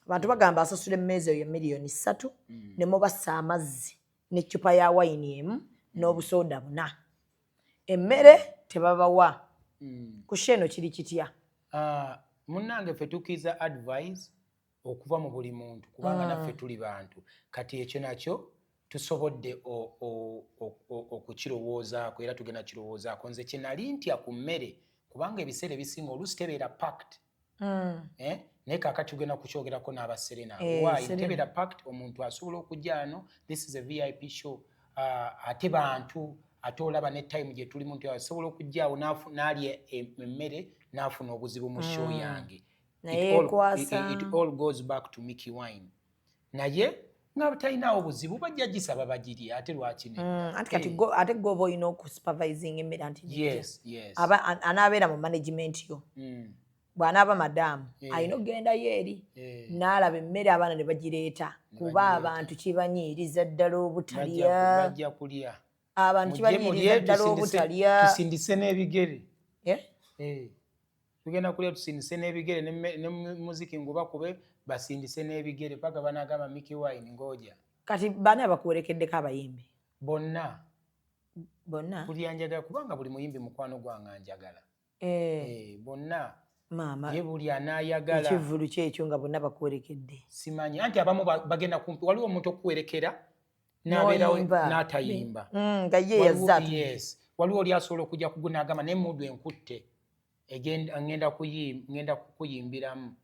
B: Abantu bagamba asasula emmeeza eyo miliyoni 3 ne mubassa amazzi n'eccupa ya wayini emu n'obusooda 4. Emmere tebabawa. Ku Sheno kiri kitya?
C: Munnange ffe tukiza advice okuva mu buli muntu kubanga naffe tuli bantu. Kati ekyo nakyo tusobodde okukirowoozaako era tugenda kirowoozaako. Nze kye nali ntya ku mmere kubanga ebiseera ebisinga oluusi tebeera packed. Naye kaakati tugenda kukyogerako n'abaserena. Why tebeera packed? Omuntu asobola okujja ano, this is a VIP show. Ate bantu ate olaba ne time gye tulimu nti asobola okujjaawo n'alya emmere n'afuna obuzibu mu show yange. It all goes back to Mickey Wine. Naye nga talinawo buzibu bajja gisaba bagiri ate lwakine.
B: Ate gwoba olina okusupervising emmere anti
C: yes.
B: anaabeera mu management yo. Bw'anaaba madaamu alina okgendayo eri n'alaba emmere abaana ne bagireeta kuba abantu kibanyiiriza ddala obutalya.
C: Bajja kulya.
B: Abantu kibanyiiriza ddala obutalya.
C: Tusindise n'ebigere. Tugenda kulya tusindise n'ebigere ne muziki ngubakube basindise n'ebigere paka banagamba Mickey Wine ngoja.
B: Kati baani abakuwerekeddeko abayimbi?
C: Bonna. Buli anjagala kubanga buli muyimbi mukwano gwange anjagala. Bonna.
B: Maama.
C: Ye buli anaayagala.
B: Ekivulu kyekyo nga bonna bakuwerekedde.
C: Simanyi anti abamu bagenda kumpi waliwo omuntu okuwerekera n'abeerawo n'atayimba.
B: Nga ye yazza.
C: Yes. Waliwo oli asobola okujja kugunaagamba n'emmudu enkutte. Ngenda kukuyimbiramu.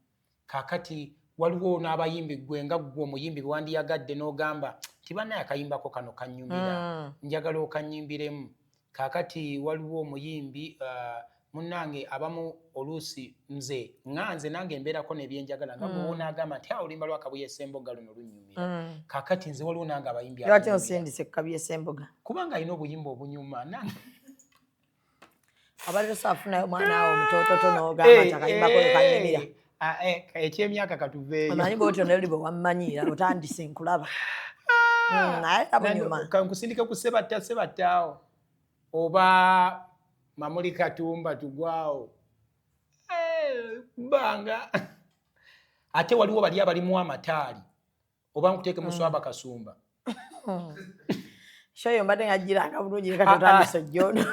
C: Kaakati waliwo n'abayimbi gwe nga gwe omuyimbi bwandiyagadde n'ogamba nti bannaye akayimbako kano kannyumira njagala okanyimbiremu. Kaakati waliwo omuyimbi munnange abamu oluusi nze nange mbeerako n'ebyenjagala nga gwe wonaagamba nti oluyimba lwa Kabuye Ssemboga luno lunnyumira. Kaakati nze waliwo nange abayimbi
B: lwaki osindise ku Kabuye Ssemboga?
C: Kubanga alina obuyimba obunyuma nange
B: abaliro saafunayo omwana awo omutoototo n'ogamba nti akayimbako kanyumira.
C: Ekyemyaka katuveeyo.
B: Omanyi bwotyo nali bwe wammanyira otandise nkulaba. Naye abunyuma.
C: Kankusindike ku sebattaawo oba Mamuli Katumba tugwawo. Banga. Ate waliwo bali abalimu amataali oba nkuteeke mu Swaba Kasumba.
B: Shoyo mbadde ngajiranga bulungi kati otandise ojjoono.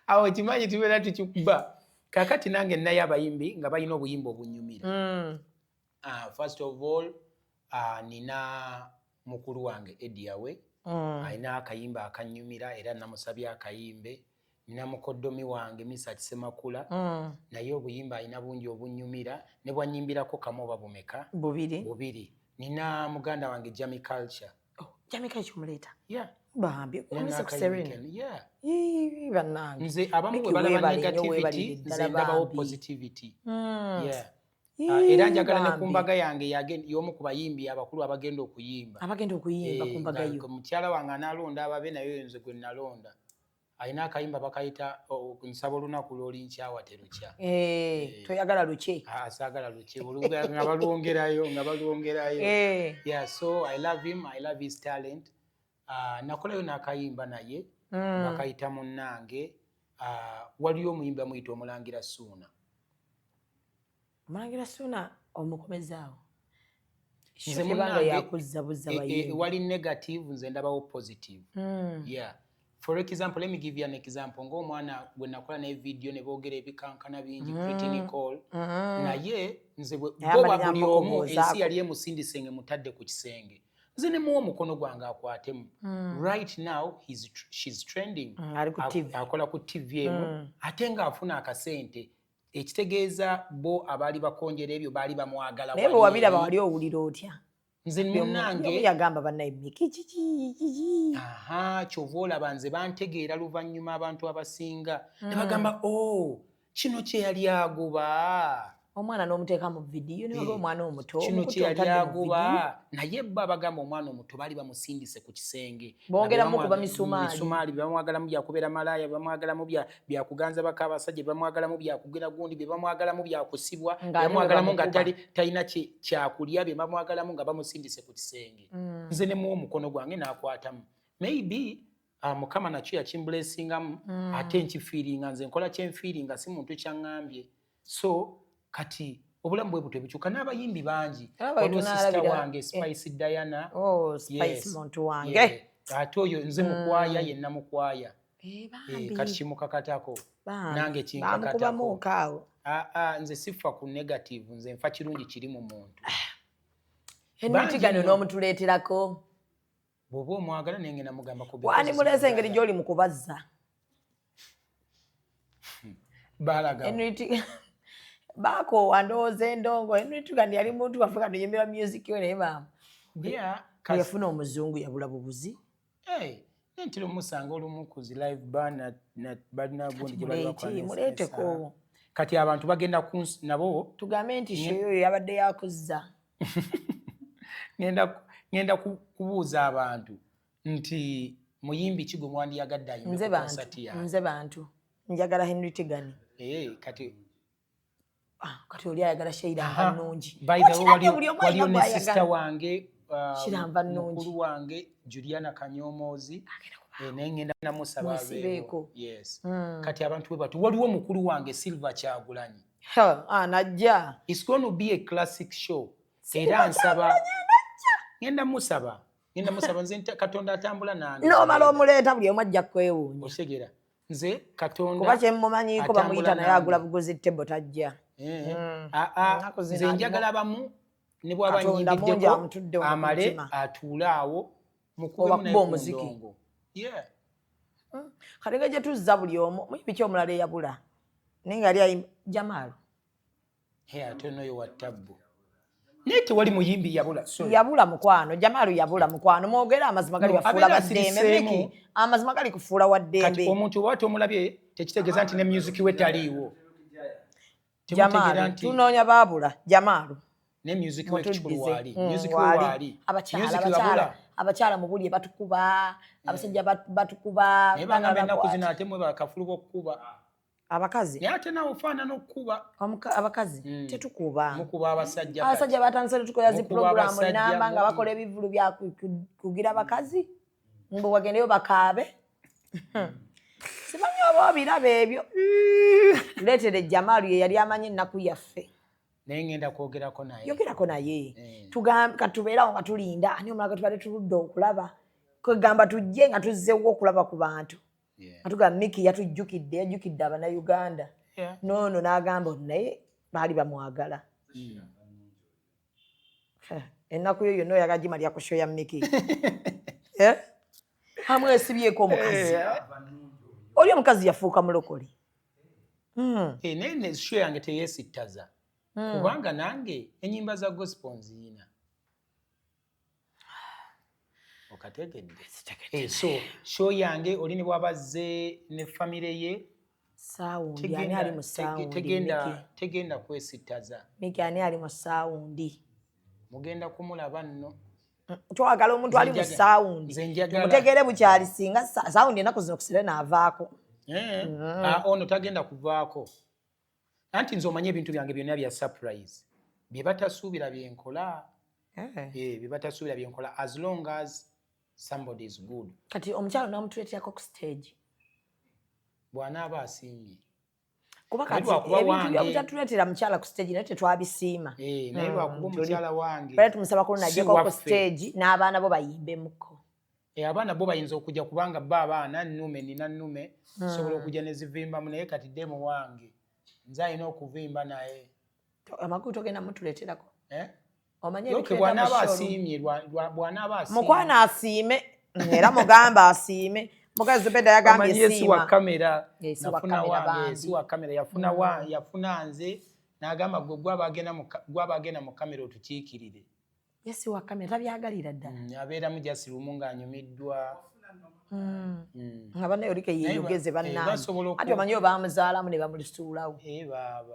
C: Awo kimanyi tubeera tukikuba. Kakati nange naye abayimbi nga balina obuyimba obunyumira. First of all, nina mukulu wange Eddie Awe. Alina akayimba akanyumira era namusabye akayimbe. Nina mukoddomi wange Misa Kisemakula. Naye obuyimba alina bungi obunyumira ne bwanyimbirako kamu oba bumeka? Bubiri. Nina muganda wange Jamie Culture.
B: Jamie Culture muleeta?
C: Yeah.
B: Bambi okumisa ku Serena.
C: Yeah.
B: Bannange.
C: Nze abamu bwe balaba negativity nze ndabawo positivity. Yeah. Era njagala ne ku mbaga yange y'omu ku bayimbi abakulu abagenda okuyimba.
B: Abagenda okuyimba ku mbaga yo.
C: Mukyala wange analonda ababe naye nze gwe nalonda. Alina akayimba bakayita nsaba olunaku lw'oli nkyawa terukya.
B: Toyagala luke?
C: Saagala luke. Nga balwongerayo. Yeah, so I love him. I love his talent. Nakolayo n'akayimba naye bakayita munnange. Waliyo omuyimbi amuyita Omulangira Suuna.
B: Omulangira Suuna omukomezaawo.
C: Nze munnange wali negative nze ndabawo positive. Yeah. For example, let me give you an example. Ng'omwana gwe nakola ne video ne boogera ebikankana bingi Pretty Nicole. Naye nze bo buli omu ensi yali emusindise ngemutadde ku kisenge. Nze ne muwa omukono gwange akwatemu. Right now she's trending. Akola ku TV emu. Ate ng'afuna akasente. Ekitegeeza bo abaali bakonjera ebyo baali bamwagala.
B: Naye bwe wabiraba wali owulira otya?
C: Nze munnange
B: yagamba bannaye Mickey
C: kyova olaba nze bantegeera luvannyuma abantu abasinga ne bagamba kino kye yali agoba
B: omwana n'omuteeka mu vidiyo ne bagamba omwana omuto
C: kino kyeyali agoba naye bba bagamba omwana omuto baali bamusindise ku kisenge
B: bongeramu kuba
C: misumaali bamwagalamu byakubeera malaaya bamwagalamu byakuganza baka abasajja bamwagalamu byakugera gundi bamwagalamu byakusibwa bamwagalamu nga talina kyakulya bamwagalamu nga bamusindise ku kisenge nze ne muwa omukono gwange n'akwatamu maybe mukama nakyo yakimbulesingamu ate nkifiiringa nze nkola kyenfiiringa si muntu kyaŋŋambye so kati obulamu bwe butwe bikyuka n'abayimbi bangi waliwo sisita wange Spice Diana
B: Spice muntu wange
C: ate oyo nze mukwaya yenna mukwaya kati kimukakatako nange kinkakatako nze sifa ku negative nze nfa kirungi kiri mu muntu
B: Henry Gano n'omutuleeterako
C: bw'oba omwagala naye ngenda mugamba ku
B: wani mulese engeri gy'oli mu kubazza
C: baalaga
B: Bako wandooza endongo Henry Gano yali muntu waffe kano yemera music we naye baamu yafuna omuzungu yabula bubuzi
C: ntiro musanga olumu ku zi live bar balina gundi gye bali
B: muleeteko
C: kati abantu bagenda nabo
B: tugambe nti shoyo yabadde yakuzza
C: ngenda kubuuza abantu nti muyimbi ki gwe mwandiyagadde ayimbe ku konsati yange
B: nze bantu njagala Henry Gano kati oli ayagala Sheila nnungi
C: waliyo ne sister wange mukulu wange Juliana Kanyomoozi naye ngenda namusaba abeeko kati abantu bwe bati waliwo mukulu wange Silver Kyagulanyi
B: najja
C: it's going to be a classic show era nsaba ngenda musaba nze Katonda atambula nange
B: n'omala omuleeta buli omu ajja kwewuunya
C: otegera nze Katonda
B: kuba kyemumanyiko bamuyita naye agula bugozi tebo tajja
C: nze njagala abamu ne bw'aba nyingiddeko amale atuule awo mukube omuziki
B: kati nga gye tuzza buli omu muyimbi ki omulala eyabula naye nga ali Jamalu
C: ate n'oyo wa Tabbu naye tewali muyimbi
B: yabula mukwano Jamalu yabula mukwano mwogera amazima gali bafuula baddembe amazima gali kufuula wa ddembe
C: kati omuntu oba tomulabye tekitegeeza nti ne music we taliiwo
B: Jamalu tunoonya baabula Jamalu
C: ne music we kikulu waali music we waali
B: abakyala mu buli batukuba abasajja batukuba
C: naye bagamba ennaku zino ate mwe bakafulu b'okukuba
B: abakazi
C: naye ate nawe ofaanana okukuba
B: abakazi tetukuba
C: mukuba abasajja
B: batandise tukola zi programu namba nga bakola ebivulu bya kugira abakazi mbu wagendeyo bakaabe simanyi oba obiraba ebyo leetere Jamalu ye yali amanyi ennaku yaffe
C: naye ngenda kwogerako naye
B: yogerako naye katubeerawo nga tulinda ani omulala tubadde tuludde okulaba kwegamba tujje nga tuzzewo okulaba ku bantu nga tugamba Miki yajjukidde Abannayuganda noono n'agamba naye baali bamwagala ennaku yo yonna oyagala gimalya ku show ya Miki amwesibyeko omukazi oli omukazi yafuuka mulokole
C: naye ne show yange teyeesittaza kubanga nange ennyimba za gospel nziyina okategedde so show yange oli ne bwabazze ne famire ye
B: saawundi ani ali mu saawundi
C: tegenda kwesittaza
B: Miki ani ali mu saawundi
C: mugenda kumulaba nno
B: twagala omuntu ali mu saawundi mutegere bukyali singa saawundi ennaku zino kusire n'avaako
C: ono tagenda kuvaako anti nze omanye ebintu byange byonna bya surprise bye batasuubira byenkola bye batasuubira byenkola as long as somebody is good
B: kati omukyalo n'amutuleeterako ku stage
C: bw'anaaba asiimye
B: kuba kati ebintu byabutatuleetera mukyala ku stage naye tetwabisiima
C: naye lwakuba omukyala wange
B: bale tumusaba ku najjeko ku stage n'abaana bo bayimbemuko
C: abaana bo bayinza okujja kubanga bba abaana nnume nina nnume sobola okujja ne zivimbamu naye kati demu wange nze alina okuvimba naye
B: amakulu togenda mutuleeterako
C: bw'anaaba asiimye bw'anaaba asiimye
B: mukwana asiime era mugamba asiime mukazi Zubeda yagambye siima
C: si wa kamera nafuna wange si wa kamera yafuna nze n'agamba gwe gw'abagenda mu kamera otukiikirire
B: yesi wa kamera tabyagalira ddala
C: abeeramu jasi lumu ng'anyumiddwa
B: nga bannayorike yeeyogeze bannange ati omanyi oba bamuzaalamu ne bamulisuulawo
C: baaba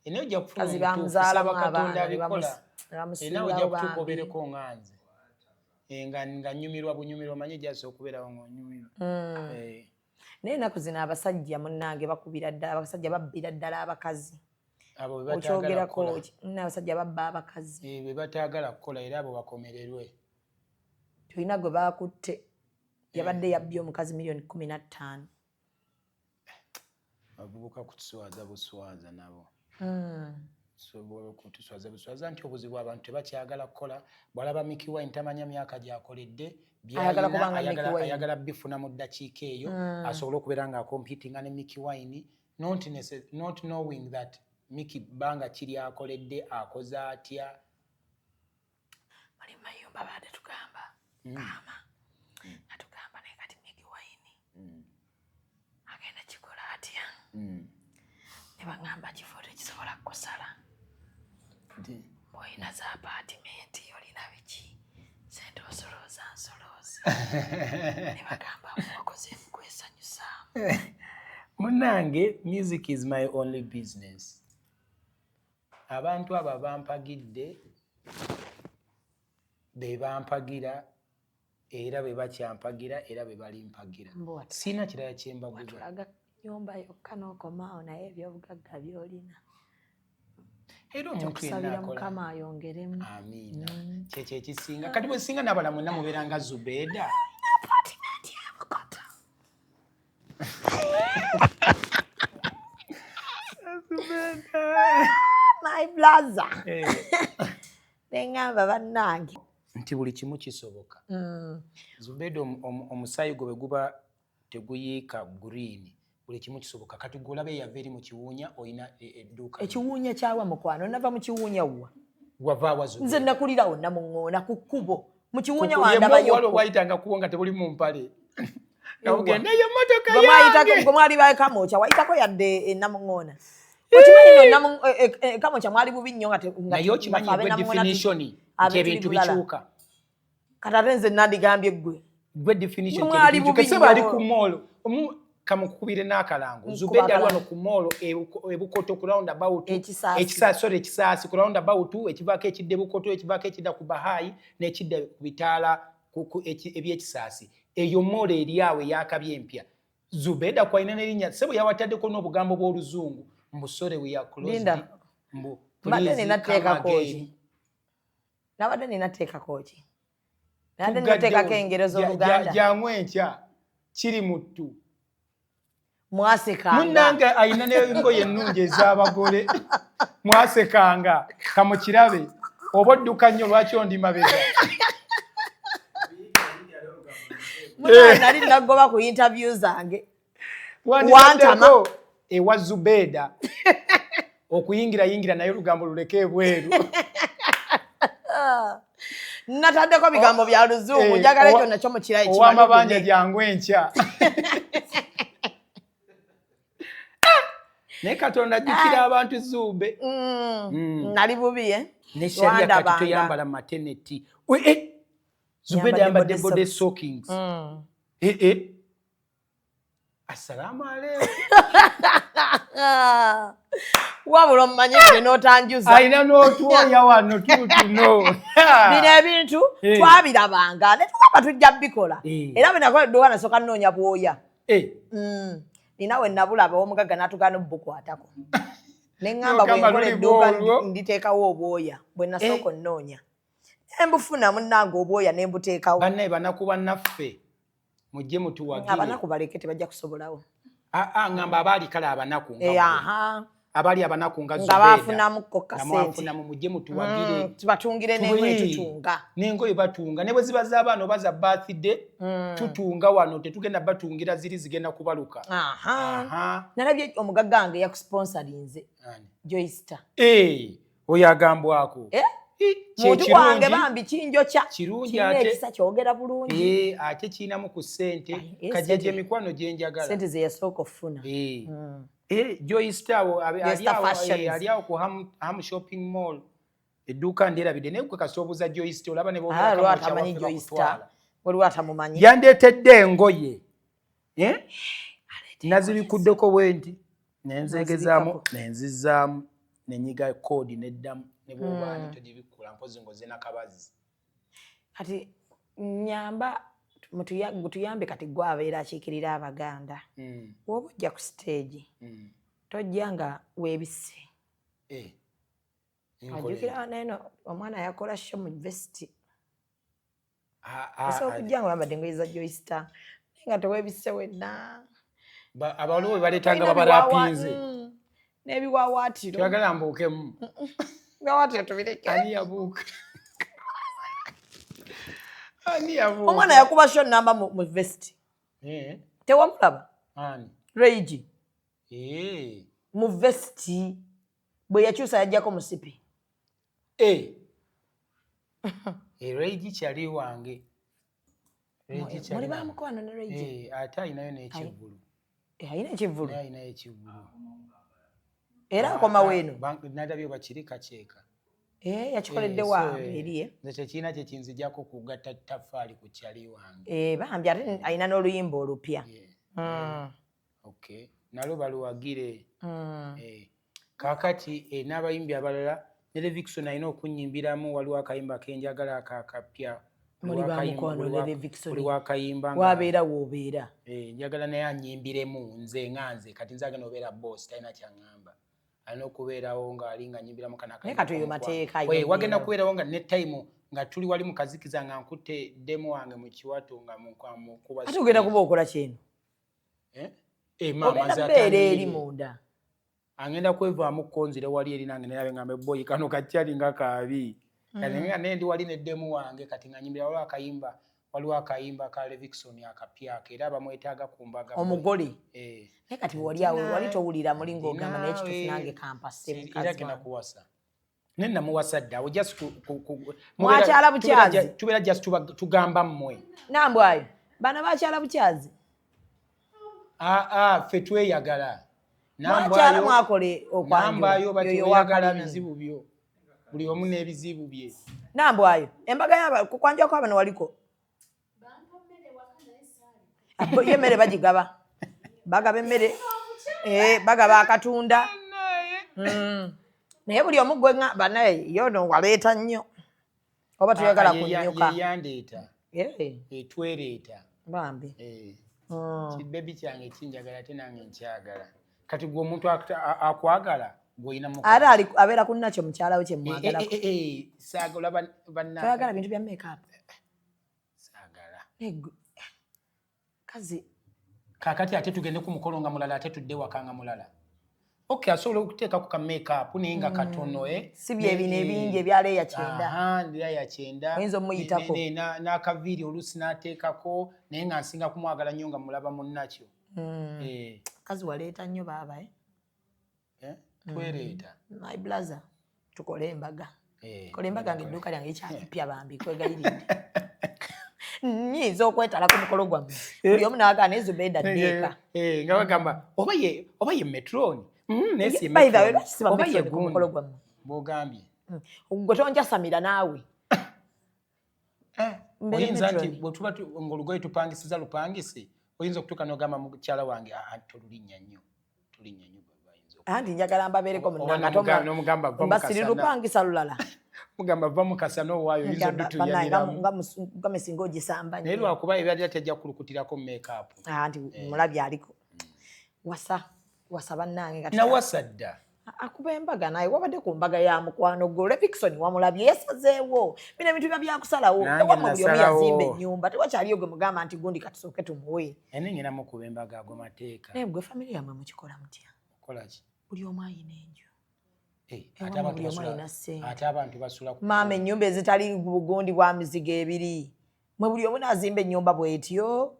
C: ene ojja kufuna
B: kazi bamzaalamu
C: Katonda
B: abaana
C: abikola ena ojja
B: bamusuulawo
C: kutugobereko nganze nga nyumirwa bunyumirwa manye gyasa okubeerawo ng'onyumirwa
B: naye ennaku zino abasajja munnange bakubira ddala abasajja babbira ddala abakazi
C: abo
B: okyogerako abasajja babba abakazi
C: be bataagala kukola era abo bakomererwe
B: tulina gwe baakutte yabadde yabbye omukazi $15,000,000
C: abavubuka kutuswaza buswaza nabo sobola kutuswaza buswaza nti obuzibu abantu tebakyagala kukola bwalaba Mickey Wine tamanya myaka gyakoledde ayagala bifuna mu ddakiika eyo asobole okubeera nga akompitinga ne Mickey Wine not knowing that Mickey banga kiri akoledde akoze atya
B: bali mayumba baade tugamba kama atugamba naye kati Mickey Wine agenda kikola atya ne bagamba kifoto ekisobola kukosala bw'olina za apartment olina biki sente osolooza ne bagamba wakoze mukwesanyusaamu
C: munnange music is my only business abantu abo bampagidde be bampagira era be bakyampagira era be balimpagira sina kirala kyembaguza
B: nyumba yokka n'okomaawo naye ebyobugagga by'olina
C: era omuntu
B: yenna Mukama ayongeremu
C: amiina kyekyo ekisinga kati bwe singa n'abala mwenna mubeera nga Zubeda
B: my blaza neŋŋamba bannange
C: nti buli kimu kisoboka Zubeda omusaayi gwe bwe guba teguyiika green buli kimu kisoboka kati gwe olaba eyava eri mu kiwuunya olina edduuka
B: ekiwuunya kyawa mukwano nava mu kiwuunya wa
C: wavaawa Zubeda
B: nze nakulirawo namuŋŋoona ku kkubo mu kiwuunya wandabayo
C: wayitanga kubo nga tebuli mu mpale nawugenda eyo mmotoka
B: yange gwe mwali baye Kamoocha wayitako yadde namuŋŋoona okimanyi no Kamoocha mwali bubi nnyo nga
C: naye okimanyi gwe definition nti ebintu bikyuka
B: kati ate nze nandigambye
C: gwe definition kese bali ku moolo kamukubire n'akalango Zubeda ali wano ku moolo ebukoto ku roundabout ekisaasi ku roundabout ekivaako ekidda ebukoto ekivaako ekidda ku Bahai n'ekidda ku bitaala ebyekisaasi eyo moolo eri awo eyakabye empya Zubeda kwalina n'erinnya sebo yawataddeko n'obugambo bw'oluzungu mbusore we are closed
B: mbadde ninateekako ki nabadde ninateekako ki nabadde ninateekako engero z'Oluganda
C: jangu enkya kiri muttu
B: mwasekanga
C: munnange ayina n'engoye ennungi ez'abagole mwasekanga kamukirabe oba odduka nnyo lwaki ondi mabega
B: nali nagoba ku interview zange
C: wantama ewa Zubeda okuyingira naye olugambo luleke ebweru
B: nataddeko bigambo bya luzungu njagala ekyo nakyo mukirayi
C: ow'amabanja jangu enkya naye Katonda ajjukira abantu Zube
B: nali bubi
C: ne Sharia kati toyambala maternity Zubeda yambadde body sockings assalamu alaikum
B: wabula omumanyire n'otanjuza
C: ayina n'otwoya wano tutuno
B: bino ebintu twabirabanga ne tugamba tujja bikola era bwe nakola edduuka nasooka nnoonya bwoya nina we nabulaba omugagga n'atugaana obbukwatako ne ŋŋamba bwe nkola edduuka nditeekawo obwoya bwe nasooka onnoonya embufuna munnange obwoya ne mbuteekawo
C: bannaye banaku bannaffe mujje mutuwagire
B: abanaku baleke tebajja kusobolawo
C: ŋŋamba abaali kale abanaku abaali abanaku nga
B: Zubeda nga bafunamukko kasente
C: mujje mutuwagire
B: tubatungire n'engoye tutunga
C: n'engoye batunga ne bwe ziba z'abaana oba za birthday tutunga wano tetugenda batungira ziri zigenda kubaluka
B: nalabye omugagga wange yakusponsorinze Joyster
C: oyo agambwako
B: muntu wange bambi kinjokya
C: kirungi
B: ekisa kyogera bulungi
C: ate kiinamu ku ssente kajeje emikwano gye njagala
B: ssente ze yasooka okufuna
C: Joyster ali awo ku Ham shopping mall edduuka nderabidde naye gwe kasita obuuza Joyster olaba ne
B: lwatamanyi Joyster waliwo atamumanyi
C: yandeetedde engoye nazibikuddeko bwenti nenzegezaamu nenzizaamu nenyiga code neddamu ne bw'obaani togibikula mpozi ngoze n'akabazi.
B: Kati nyamba mutuyambe kati gwe abeera akiikirira Abaganda. Woba ojja ku stage tojja nga weebisse. Ajjukira neno omwana yakola show mu university. Osobola okujja nga wambadde engoye za Joyster nga teweebisse wenna.
C: Abaliwo bwe baleetanga babalapinze.
B: N'ebiwawaatiro.
C: Twagala mbuukemu.
B: Biwawaatiro tubireke.
C: Ani yabuuka?
B: Omwana yakuba show namba mu vesti. Tewamulaba?
C: Ani?
B: Regi. Mu vesti. Bwe yakyusa yajjako musipi.
C: Regi kyali wange.
B: Muli bamukwano ne Regi?
C: Ate alinayo n'ekivvulu.
B: Alina ekivvulu?
C: Alinayo ekivvulu.
B: Era akoma weeno?
C: Nadabyo bakiri kaceeka.
B: Yakikoledde wange eriye.
C: Nze tekiina kye kinzijjako kugatta ttaffaali ku kyali wange.
B: Bambi ate alina n'oluyimba olupya.
C: Nalwo baluwagire. Kaakati n'abayimbi abalala ne Levikson alina okunnyimbiramu waliwo akayimba kenjagala akapya.
B: Muli bamukwano ne Levikson.
C: Buli wakayimba nga
B: wabeera w'obeera.
C: Njagala naye annyimbiremu nze nga nze kati nzagala obeera boss talina kyaŋŋamba. Alina okubeerawo ng'ali nga nyimbiramu kana
B: naye kati oyo mateeka
C: wagenda kubeerawo nga ne time nga tuli wali mu kazikiza nga nkutte demo wange mu kiwato nga mukuba.
B: Ate ogenda kuba okola kyeno?
C: Maama
B: zabeera eri munda.
C: Angenda kwevaamu konzire wali eri nange naye ngamba boy kano kakyali nga kaabi. Kati nga ndi wali ne demo wange kati nga nyimbira waliwo akayimba ka Levikson akapya era bamwetaaga ku mbaga.
B: Omugole. Naye kati wali awo wali towulira mulingo ogamba naye kituufu nange kampase mukazi
C: era genda kuwasa. Ne namuwasa dda awo just
B: mwakyala bukyazi.
C: Tubeera just tugamba mmwe.
B: Nambwayo bana bakyala bukyazi.
C: Ffe tweyagala.
B: Mwakyala mwakole okwanjula.
C: Nambwayo batweyagala bizibu byo. Buli omu n'ebizibu bye.
B: Nambwayo embaga kwanjula kwa bano waliko. Yemmere bagigaba. Bagaba emmere. Bagaba akatunda. Naye buli omu gwe banaye yono waleeta nnyo. Oba tuyagala kunnyuka.
C: Yandeeta. Twereeta.
B: Bambi.
C: Kibebi kyange kinjagala ate nange nkyagala. Kati gwe omuntu akwagala gw'olina mu.
B: Ate abeera ku nnakyo mukyala we kye mwagalako.
C: Saagala bannange.
B: Toyagala bintu bya make-up.
C: Saagala.
B: Kazi.
C: Kaakati ate tugende ku mukolo nga mulala ate tudde waka nga mulala. Asobola okuteeka ku ka make-up naye nga katono.
B: Si bye bino ebingi ebyala eya kyenda.
C: Ndira ya kyenda.
B: Oyinza omuyitako.
C: N'akaviiri oluusi n'ateekako naye nga nsinga kumwagala nnyo nga mulaba munnakyo.
B: Kazi waleeta nnyo baaba.
C: Twereeta.
B: My brother tukole embaga. Kola embaga ng'edduuka lyange likyapya bambi kwegayirinde. Nyinza okwetala ku mukolo gwammwe. Buli omu n'agaana ezo beeda ddeeka.
C: Nga bagamba oba ye metroni.
B: By the way, lwakisiba metroni ku mukolo gwammwe.
C: Bw'ogambye.
B: Gwe tonjasamira naawe.
C: Oyinza nti bwe tuba ng'olugoye tupangisiza lupangise oyinza okutuuka n'ogamba mukyala wange tolulinnya nnyo. Tulinnya nnyo.
B: Anti njagala mbabeereko munnanga mbasiri lupangisa lulala.
C: Mugamba va mukasa n'owaayo oyinza odutuyaliramu.
B: Nga mesinga ogisamba nnyo.
C: Naye lwakuba ebyalira tejja kulukutirako make-up.
B: Anti mulabye aliko. Wasa bannange.
C: Nawasa dda.
B: Akuba embaga naye wabadde ku mbaga ya mukwano gwo. Levikson wamulabye yasazeewo. Bino ebintu biba byakusalawo. Ewamma buli omu yazimba ennyumba. Tewakyaliyo gwe mugamba nti gundi katusooke tumuwe.
C: Ene ngenda mukuba embaga ago mateeka.
B: Naye gwe famire yammwe mukikola mutya?
C: Kola ki?
B: Buli omu ayina enju.
C: Ate abantu basula ku
B: maama ennyumba ezitali bugundi bwa mizigo ebiri. Mwe buli omu n'azimba ennyumba bw'etyo.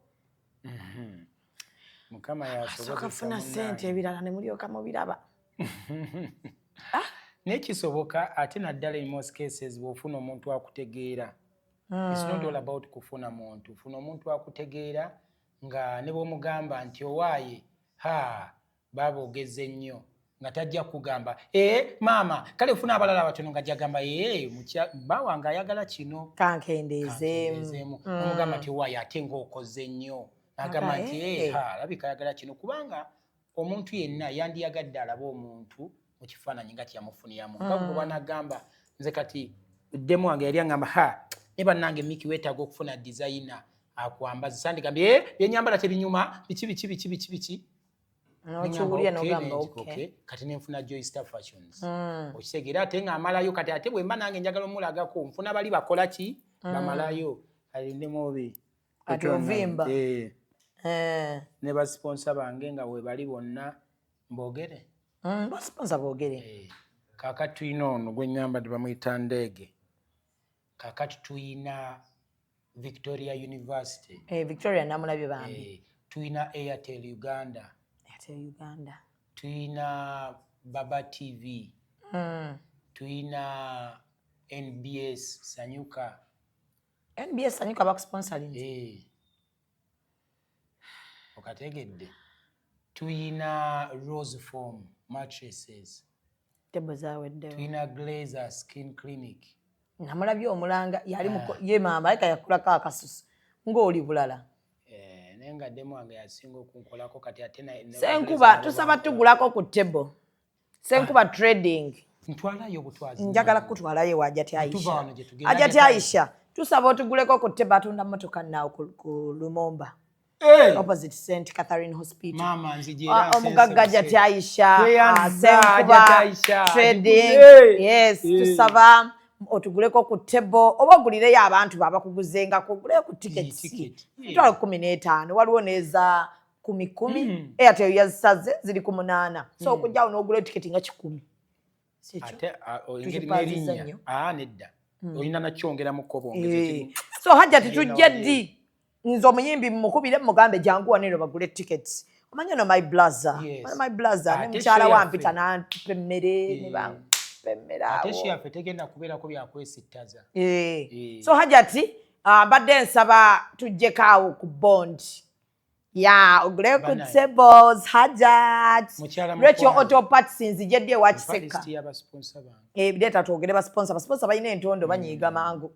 C: Mukama yasobozesa
B: kafuna ssente ebirala ne mulyoka mubiraba.
C: Nekisoboka ate naddala in most cases bw'ofuna omuntu akutegeera. It's not all about kufuna muntu. Funa omuntu akutegeera nga ne bw'omugamba nti owaaye baaba ogeze nnyo nga tajja kugamba maama kale funa abalala abatono nga jagamba bba wange ayagala kino
B: kankendeezeemu.
C: Omugamba nti owaaye ate ng'okoze nnyo n'agamba nti labika ayagala kino kubanga omuntu yenna yandiyagadde alaba omuntu mu kifaananyi nga kyamufuniramu nga bwe banagamba nze kati demo wange yali aŋŋamba ne bannange Miki weetaaga okufuna designer akwambaza sandigambye byenyambala tebinyuma biki
B: Nokiwulira n'ogamba okay.
C: Kati nenfuna Joystar Fashions okitegeera ate ng'amalayo kati ate bwe mba nange njagala omulagako nfuna bali bakola ki bamalayo alindemu obi
B: ati ovimba
C: ne basponsa bange nga we bali bonna mbogere
B: basponsa boogere
C: kaakati tulina ono gwenyamba tebamuyita Ndege kaakati tulina Victoria University
B: Victoria namulabye bambi
C: tulina Airtel Uganda tulina Baba TV tulina NBS Sanyuka
B: bakusponsoring
C: okategedde tulina Rose Foam mattresses
B: tebo zaweddewo
C: tulina Glazer Skin Clinic
B: namulabye omulanga yali ye maama aleka yakulako akasusu ng'oli bulala
C: nenga demo wange yasinga okunkolako kati ate
B: Senkuba tusaba tugulako ku table Senkuba trading
C: ntwalayo butwazi
B: njagala kutwalayo wajati Aisha ajati Aisha tusaba otuguleko ku table atunda motoka nawo ku Lumumba opposite St Catherine Hospital
C: mama nzijera
B: omugagga jati Aisha Senkuba trading yes tusaba otuguleko ku table oba ogulireyo abantu babakuguzenga kugule ku tickets tutwala 15 waliwo neza 10 Airtel yasaze ziri ku 8 so okujjawo n'ogula ticket nga 10
C: ate engeri nerinya nedda olina nakyongera mu kobongeze
B: so hajja titujje ddi nzo omuyimbi mukubire mugambe jangu waneno bagule tickets omanya no my blazer ne mukyala wampita nampa emmere ne bangu
C: ate shiafe tegenda kubeerako byakwesittaza
B: so hajati mbadde nsaba tujjekaawo ku bond ogule ku tables hajat Rachel Auto Parts nzijjedde ewa Kiseka leeta twogere basponsa balina entondo banyiiga mangu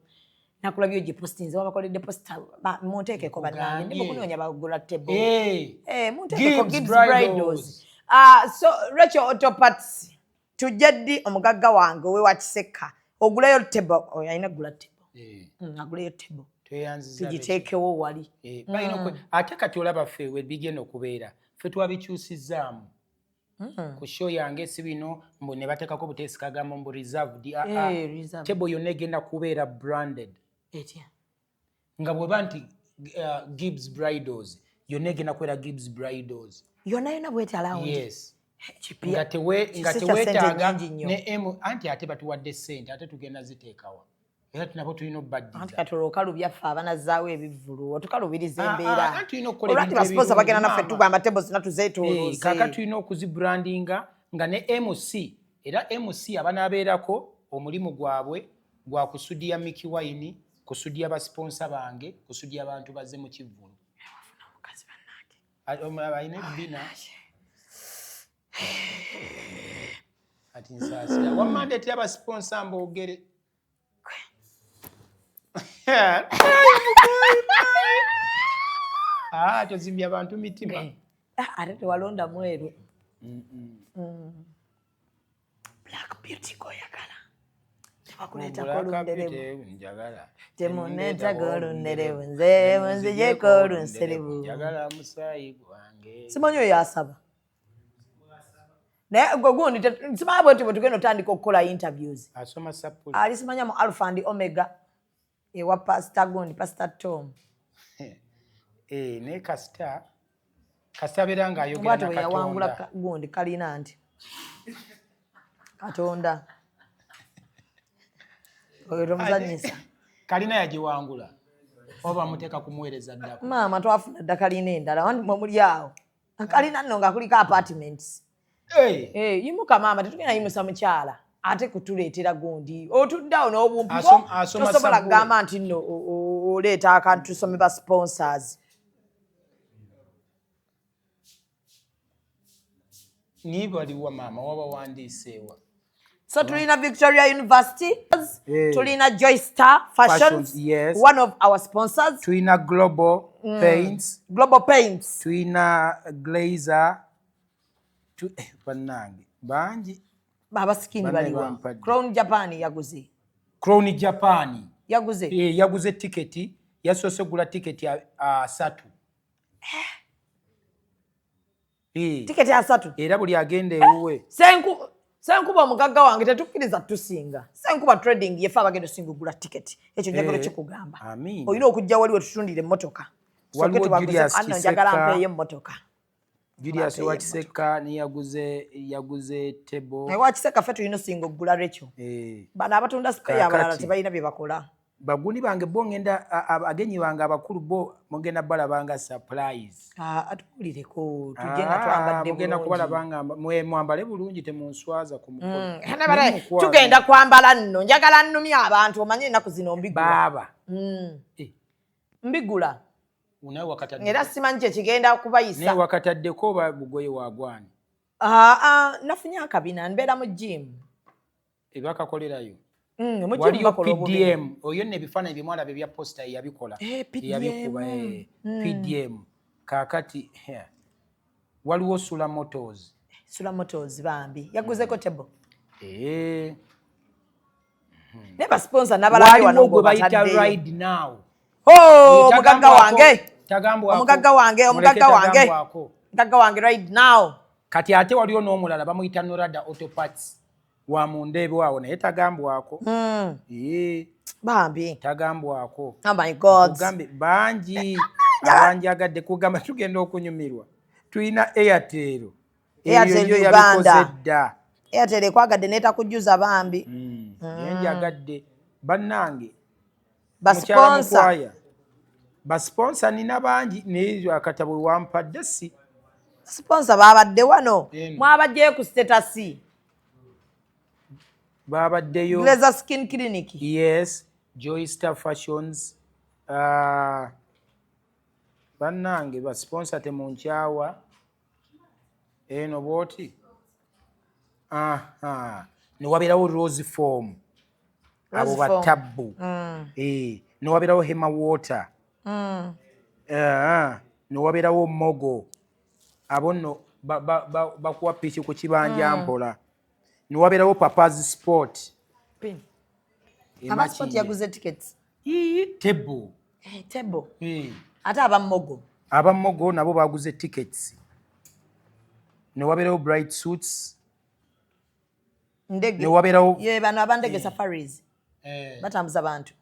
B: nakulabyo gipostinze wabakoledde posta munteekeko bannange ndi mukunoonya bagula table munteekeko Gibbs Bridals so Rachel Auto Parts tujjaddi omugagga wange owewa Kiseka oguleyo table alina gula table aguleyo table tugiteekewo wali
C: ate kati olaba ffe we bigenda okubeera ffe twabikyusizzaamu ku show yange si bino mbu ne bateekako buteesi kagamba mbu reserved table yonna egenda kubeera branded nga bweba nti Gibbs Bridals yonna egenda kubeera Gibbs Bridals
B: yonna bwetalawo
C: yes nga teweetaaga ne anti ate batuwadde ssente ate tugenda ziteekawa era tunabo tulina
B: anti kati olukalu byaffe abanazaawo ebivulu otukalubiriza embeera olwati basponsa bagenda naffe tugamba tebo zina tuzeetoolooze
C: kaka tulina okuzibrandinga nga ne MC era MC abanaabeerako omulimu gwabwe gwa kusudia Miki Wine kusudia basponsa bange kusudia abantu bazze mu kivulu ayina ebbina ati nsaasira wammandeetera basponsa mboogere tozimbya abantu mitima
B: ate tewalonda mweru Black Beauty goyagala tebakuleetako olunderevu temuneetako olunderevu nze munzijeko olunserevu
C: njagala musaayi gwange
B: simanyi oyo asaba naye gwe gundi simanyi bwe tugenda otandika okukola interviews
C: asoma sapuli
B: alisimanya mu Alpha and Omega ewa Pastor gundi Pastor Tom
C: ne kasita beera ng'ayogera na Katonda
B: yawangula gundi kalina nti Katonda oyo tomuzanyisa
C: kalina yagiwangula oba muteeka kumuweereza ddako
B: maama twafuna dda kalina endala wandi mwe muli awo kalina nno nga kuliko apartments yimuka maama tetugenda yimusa mukyala ate kutuleetera gundi otuddawo n'obumpigo tosobola kugamba nti nno oleeta akantu tusome ba sponsors
C: ni baliwa maama waba wandiiseewa
B: so tulina Victoria University tulina Joystar Fashions
C: yes.
B: One of our sponsors
C: tulina Global Paints
B: tulina
C: Glazer bannange bangi
B: baba skin baliwa Crown Japan yaguze
C: Crown Japan
B: yaguze
C: yaguze tiketi yasoose gula tiketi 3
B: tiketi 3
C: era buli agenda ewuwe
B: senkuba omugagga wange tetukkiriza tusinga senkuba trading yefe abagenda osinga ogula tiketi ekyo njagala kikugamba olina okujja waliwo tutundire emmotoka
C: waliwo
B: njagala mpeeyo emmotoka
C: Julius Wakiseka ni yaguze table
B: Wakiseka ffe tulina osinga ogula rekyo bano abatunda spray abalala tebalina bye bakola
C: baguni bange bo ngenda agenyi bange abakulu bo mugenda balabanga surprise
B: atulireko tugenda twambadde
C: mugenda kubalabanga mwambale bulungi temunswaza ku mukono
B: tugenda kwambala nno njagala nnumya abantu omanye ennaku zino mbigula
C: baba
B: mbigula
C: unawe wakatadde
B: era simanyi kyekigenda kubayisa
C: naye wakataddeko oba bugoye wagwani
B: nafunye akabina mbeera mu gym
C: ebakakolerayo waliyo PDM oyo ne ebifaananyi bye mwalaba ebya posta yabikola yabikuba PDM kakati waliwo Sula Motors
B: bambi yaguzeko tebo neba sponsor n'abalaki
C: wano gwe bayita Ride Now
B: omugagga wange Ride Now
C: kati ate waliyo n'omulala bamuyita Norada Auto Parts wa mundeebe waawo naye tagambwako
B: bambi
C: tagambwako
B: oh my god
C: kugambe bangi abanjagadde kugamba tugenda okunyumirwa tulina Airtel
B: Uganda Airtel ekwagadde neetakujuza bambi
C: yenjagadde bannange basponsor nina bangi naye akatabo wampadde si
B: sponsor babadde wano mwabajjeyo ku status
C: babaddeyo
B: Glazer Skin Clinic
C: yes Joy Star Fashions bannange basponsor temunkyawa eno bwoti newabeerawo Rose Form abo batabbu newabeerawo Hema Water newabeerawo Mogo abo nno bakuwa piki ku kibanja mpola newabeerawo Papa's Sport
B: Amasport yaguze tickets
C: tebo
B: ate
C: abamogo nabo baguze tickets newabeerawo Bright Suits newabeerawo
B: bano abandege safaris batambuza abantu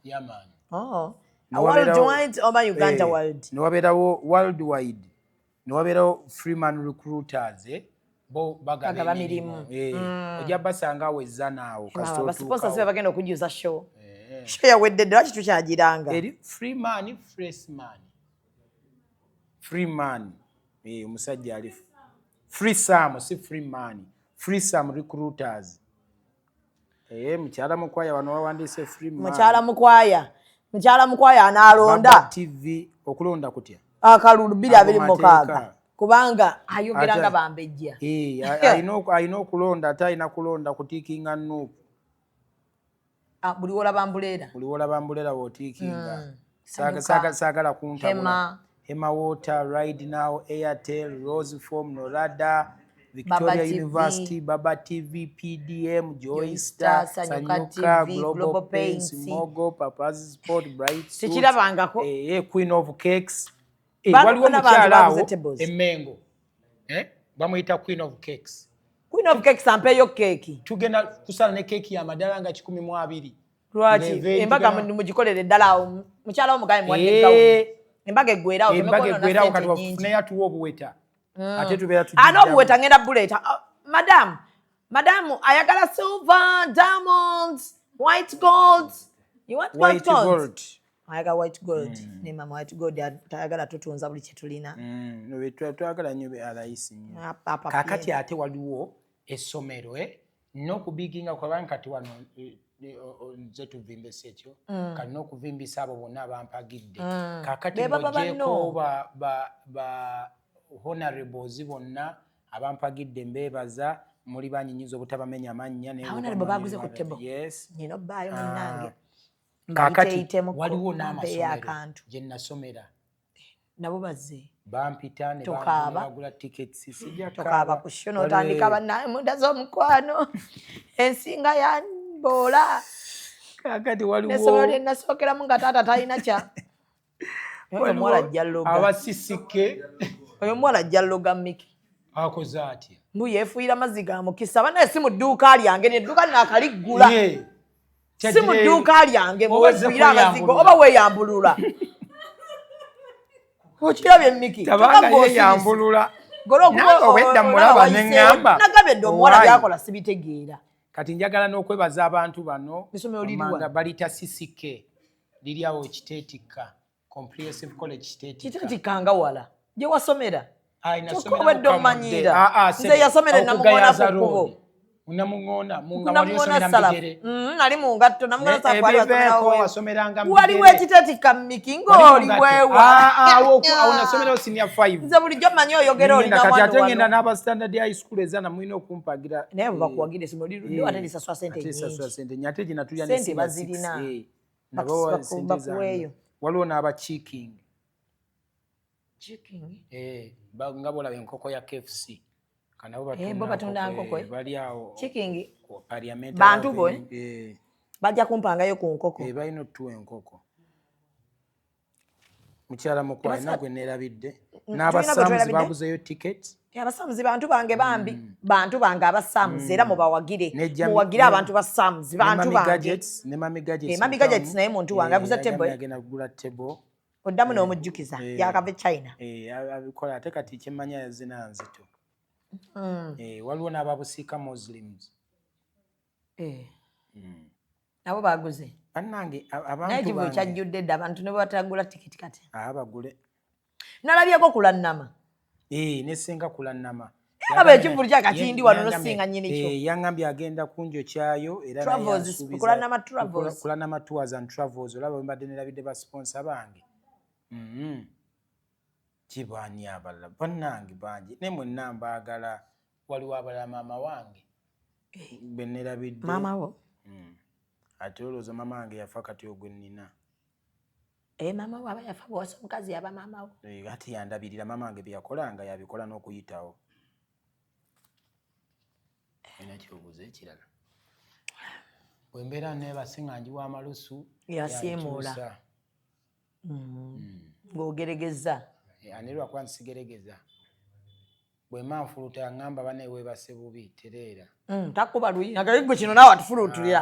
C: newabeerawo Worldwide newabeerawo Freeman Recruiters bo bagaba mirimu ojja basanga awezza naawo
B: basponsa sibe bagenda okujuza show yawedde ddala kitu kyagiranga
C: eri Freeman omusajja ali Free Sam si Freeman Free Sam Recruiters mukyala mukwaya wano wawandiise Freeman
B: mukyala mukwaya analonda
C: TV okulonda kutya
B: akalulu 226 kubanga ayogeranga bambejja
C: ayina okulonda ate ayina kulonda kutiikinga Nuupu
B: buli wolaba
C: mbuleera wootiikinga saagala kuntabula Hema Water Ride Now Airtel Rose Form Norada Victoria University Baba TV PDM Joy Star Sanyuka Global Paints Mogo Papa's Sport Bright Suits Queen of Cakes waliwo mukyala awo Emmengo bamuyita Queen of Cakes
B: ampeeyo keeki
C: tugenda kusala ne keeki y'amadala nga 12
B: lwaki embaga mugikolere ddala awo mukyala omugaye mwadde embaga eggwerawo
C: kati wafune yatuwa obuweta ate tubeera
B: n'obuweta ngenda buleeta madamu ayagala silver diamonds white gold ayagala white gold ne mama white gold tayagala tutunza buli kyetulina
C: twagala nnyo alayisi nnyo kakati ate waliwo essomero n'okubiginga kwabanga kati wano nze tuvimbisa ekyo kati n'okuvimbisa abo bonna abampagidde kakati ng'oggyeko ba honorables bonna abampagidde mbeebaza muli banyinyiza obutabamenya mannya kakati waliwo n'amasomero gye nasomera
B: nabo bazze
C: bampita ne
B: Tokaaba.
C: bagula tickets sijja
B: tokaaba ku show n'otandika bannaye muda z'omukwano ensinga yamboola
C: kakati
B: n'essomero
C: waliwo
B: lye nasookeramu nga taata talina kya oyo omuwala ajja loga
C: abasisike
B: oyo omuwala ajja loga Miki
C: akoze atya
B: mbu yeefuuyira mazzi ga mukisa bannaye si mu dduuka lyange nedduuka nnaakaliggula si mu dduuka lyange muwefuuyira amazigo oba weeyambulula okirabye Miki
C: tabanga yeeyambulula obwedda mulaba neŋŋamba
B: nagambye dde omuwala byakola sibitegeera
C: kati njagala n'okwebaza abantu bano
B: Essomero liriwa?
C: balita CCK liri awo Kiteetikka Comprehensive College Kiteetikka
B: kiteetikanga wala gye wasomera
C: Ai,
B: kyokka obwedde omanyiira nze yasomera enamuŋona ku kkubo
C: Namuŋona
B: Namuŋona Salafu nali mu ngatto Namuŋona Salafu
C: wasomeranga
B: waliwo ekiteetikka Miki ng'oli weewa
C: awo nasomerawo senior 5
B: nze bulijjo mmanyi oyogera olina
C: kati ate
B: wano
C: ngenda n'aba standard high school ezana mulina okumpagira
B: naye bwe bakuwagira essomero liruddewo ate lisasula sente nyingi
C: sente nyingi ate gye natulya
B: Sente bazirina. Bakuweeyo.
C: waliwo n'aba chiking
B: Chicken.
C: nga bolaba enkoko ya KFC kanabo
B: bo batunda nkoko,
C: bali awo
B: Chicken
C: parliament
B: bantu bo bajja kumpangayo ku nkoko
C: balina otuwa enkoko mukyala mukwalina gwe neerabidde n'abasamuzi baguzeyo ticket
B: abasamuzi bantu bange bambi bantu bange abasamuzi era mubawagire muwagire abantu basamuzi bantu bange
C: ne Mami Gadgets
B: Mami Gadgets naye muntu wange aguza table
C: agenda kugula table
B: oddamu n'omujjukiza yakava China
C: abikola ate kati kyemmanya yazina nzito waliwo n'ababusiika Muslims
B: nabo baguze
C: bannange
B: naye kivu
C: abantu
B: kyajjudde dda abantu ne batagula tikiti kati
C: bagule
B: nalabyeko kulannama
C: nesinga kulannama
B: aba ekivulu kyakatindi wano nosinga nyini kyo
C: yaŋŋambye agenda kunjo kyayo era kulannama tours and travels olaba bwe mbadde nerabidde basponsa bange kibaani abalala bannange bangi ne mwenna mbaagala waliwo abalala maama wange be nerabidde
B: maama wo
C: ate olowooza maama wange yafa kati ogwe nnina
B: maama wo aba yafa bw'osa omukazi yaba maama wo
C: ate yandabirira maama wange bye yakolanga yabikola n'okuyitawo ena kyobuuza ekirala bwe mbeera neebase nga njiwa amalusu
B: yasiimuula ng'ogeregeza
C: ani lwakuba nsigeregeza bwe manfuluta yaŋŋamba bane weebase bubi tereera
B: takuba luyi naye gwe kino naawe atufulutulira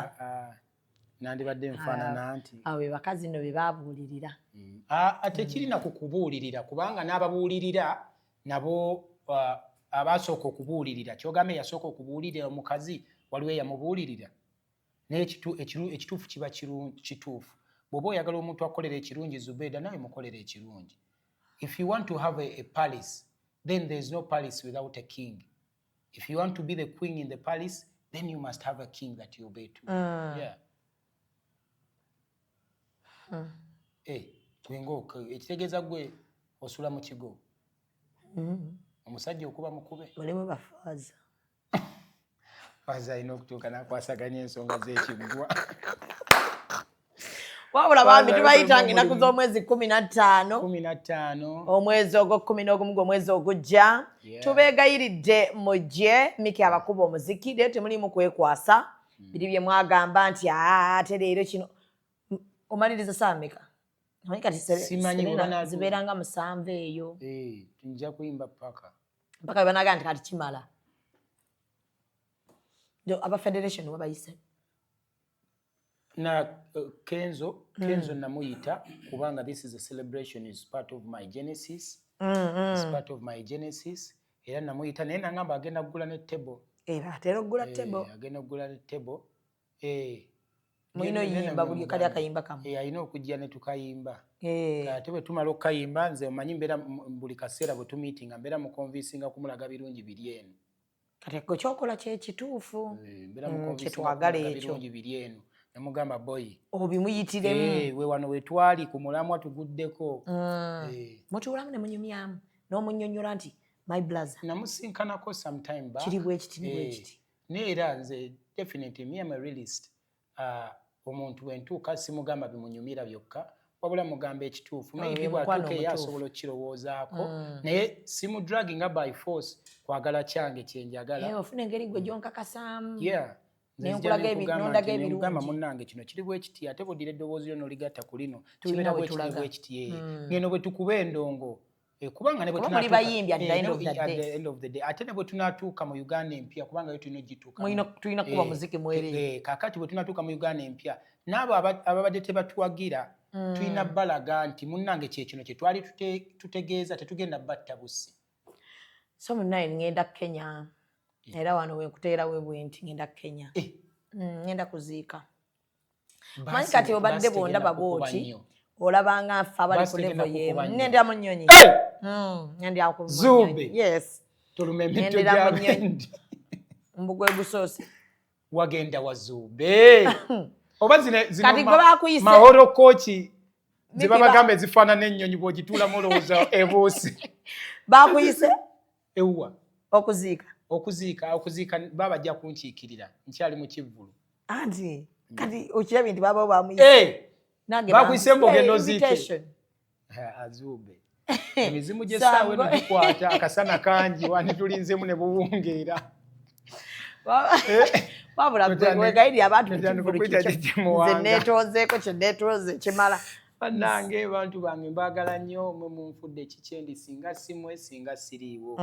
C: nandibadde nfaanana nti
B: awo be bakazi nno be baabuulirira
C: ate kirina ku kubuulirira kubanga n'ababuulirira nabo abasooka okubuulirira kyogamba eyasooka okubuulirira omukazi waliwo eyamubuulirira naye ekituufu kiba kituufu bw'oba oyagala omuntu akolera ekirungi Zubeida nawe mukolera ekirungi if you want to have a palace then there is no palace without a king if you want to be the queen in the palace then you must have a king that you obey to gwenga ekitegeeza gwe osula mu kigo omusajja okuba mukube
B: mulimu bafaaza
C: faaza alina okutuuka n'akwasaganya ensonga z'ekiggwa
B: wabula bambi tubayitanga ennaku z'omwezi 15 omwezi ogw'11 gw'omwezi ogujja tubeegayiridde mujje Miki abakuba omuziki naye temulimu kwekwasa biri bye mwagamba nti ate leero kino omaliriza saameka manyi kati zibeeranga 7 eyo
C: nja kuyimba paka
B: bwe banaga nti kati kimala aba federation wabayise
C: na Kenzo namuyita kubanga this is a celebration is part of my genesis is part of my genesis era namuyita naye nangamba agenda kugula ne table
B: atera okugula table
C: agenda kugula ne table
B: mulina oyimba buli kali akayimba kamu
C: alina okujja ne tukayimba ate bwe tumala okukayimba nze omanyi mbeera buli kaseera bwe tumiitinga mbeera mukonvinsinga kumulaga birungi biri eno
B: kati ekyo kyokola kyekituufu
C: kyetwagala ekyo birungi biri eno namugamba boyi
B: obimuyitiremu
C: we wano wetwali ku mulamwa tuguddeko
B: mutuulamu ne munyumyamu n'omunnyonnyola nti my brother
C: namusinkanako sometime back
B: kiri bwekiti ne bwekiti
C: naye era nze definitely me am a realist omuntu wentuuka simugamba bimunyumira byokka wabula mugamba ekituufu maybe bwatuuka eyo asobola okukirowoozaako naye simu drug nga by force kwagala kyange kyenjagala
B: ofuna engeri gwe gyonkakasaamu
C: nemugamba munnange kino kiri bwe kiti ate bwodira eddoboozi lyo n'oligatta ku lino kibeera bwe kiti ngeno bwe tukuba endongo kubanga ne bwe ate ne bwe tunaatuuka mu Uganda empya kubanga yo tulina
B: tulina kuba muziki mwereere
C: kaakati bwe tunaatuuka mu Uganda empya n'abo ababadde tebatuwagira tulina balaga nti munnange kyekino kye twali tutegeeza tetugenda batta bussi
B: so munaye ngenda Kenya era wano wenkuteerawo bwe nti ngenda Kenya ngenda kuziika manyi kati obadde bwondaba bwoti olabanga nfa abali ku level y'emu ngenda mu nnyonyi ngenda ku
C: Zube
B: yes
C: tolume emito gy'abendi
B: mbugwe busoose
C: wagenda wa Zube oba zino
B: kati gwe bakuyise
C: mahoro kochi ziba bagamba ezifaanana n'ennyonyi bw'ogituulamu olowooza ebuusi
B: bakuyise
C: ewuwa okuziika baba ajja kunkiikirira nkyali mu kivvulu
B: anti kati okirabye nti baba bamuyise
C: bakuyise mbogenda oziike Azube emizimu gy'essaawa eno tukwata akasana kangi wani tulinzemu ne buwungeera
B: wabula wegayirira abantu nze neetoozeeko kyenneetooze kimala
C: bannange bantu bange mbagala nnyo mwe munfudde ekikyendi singa simwe singa siriiwo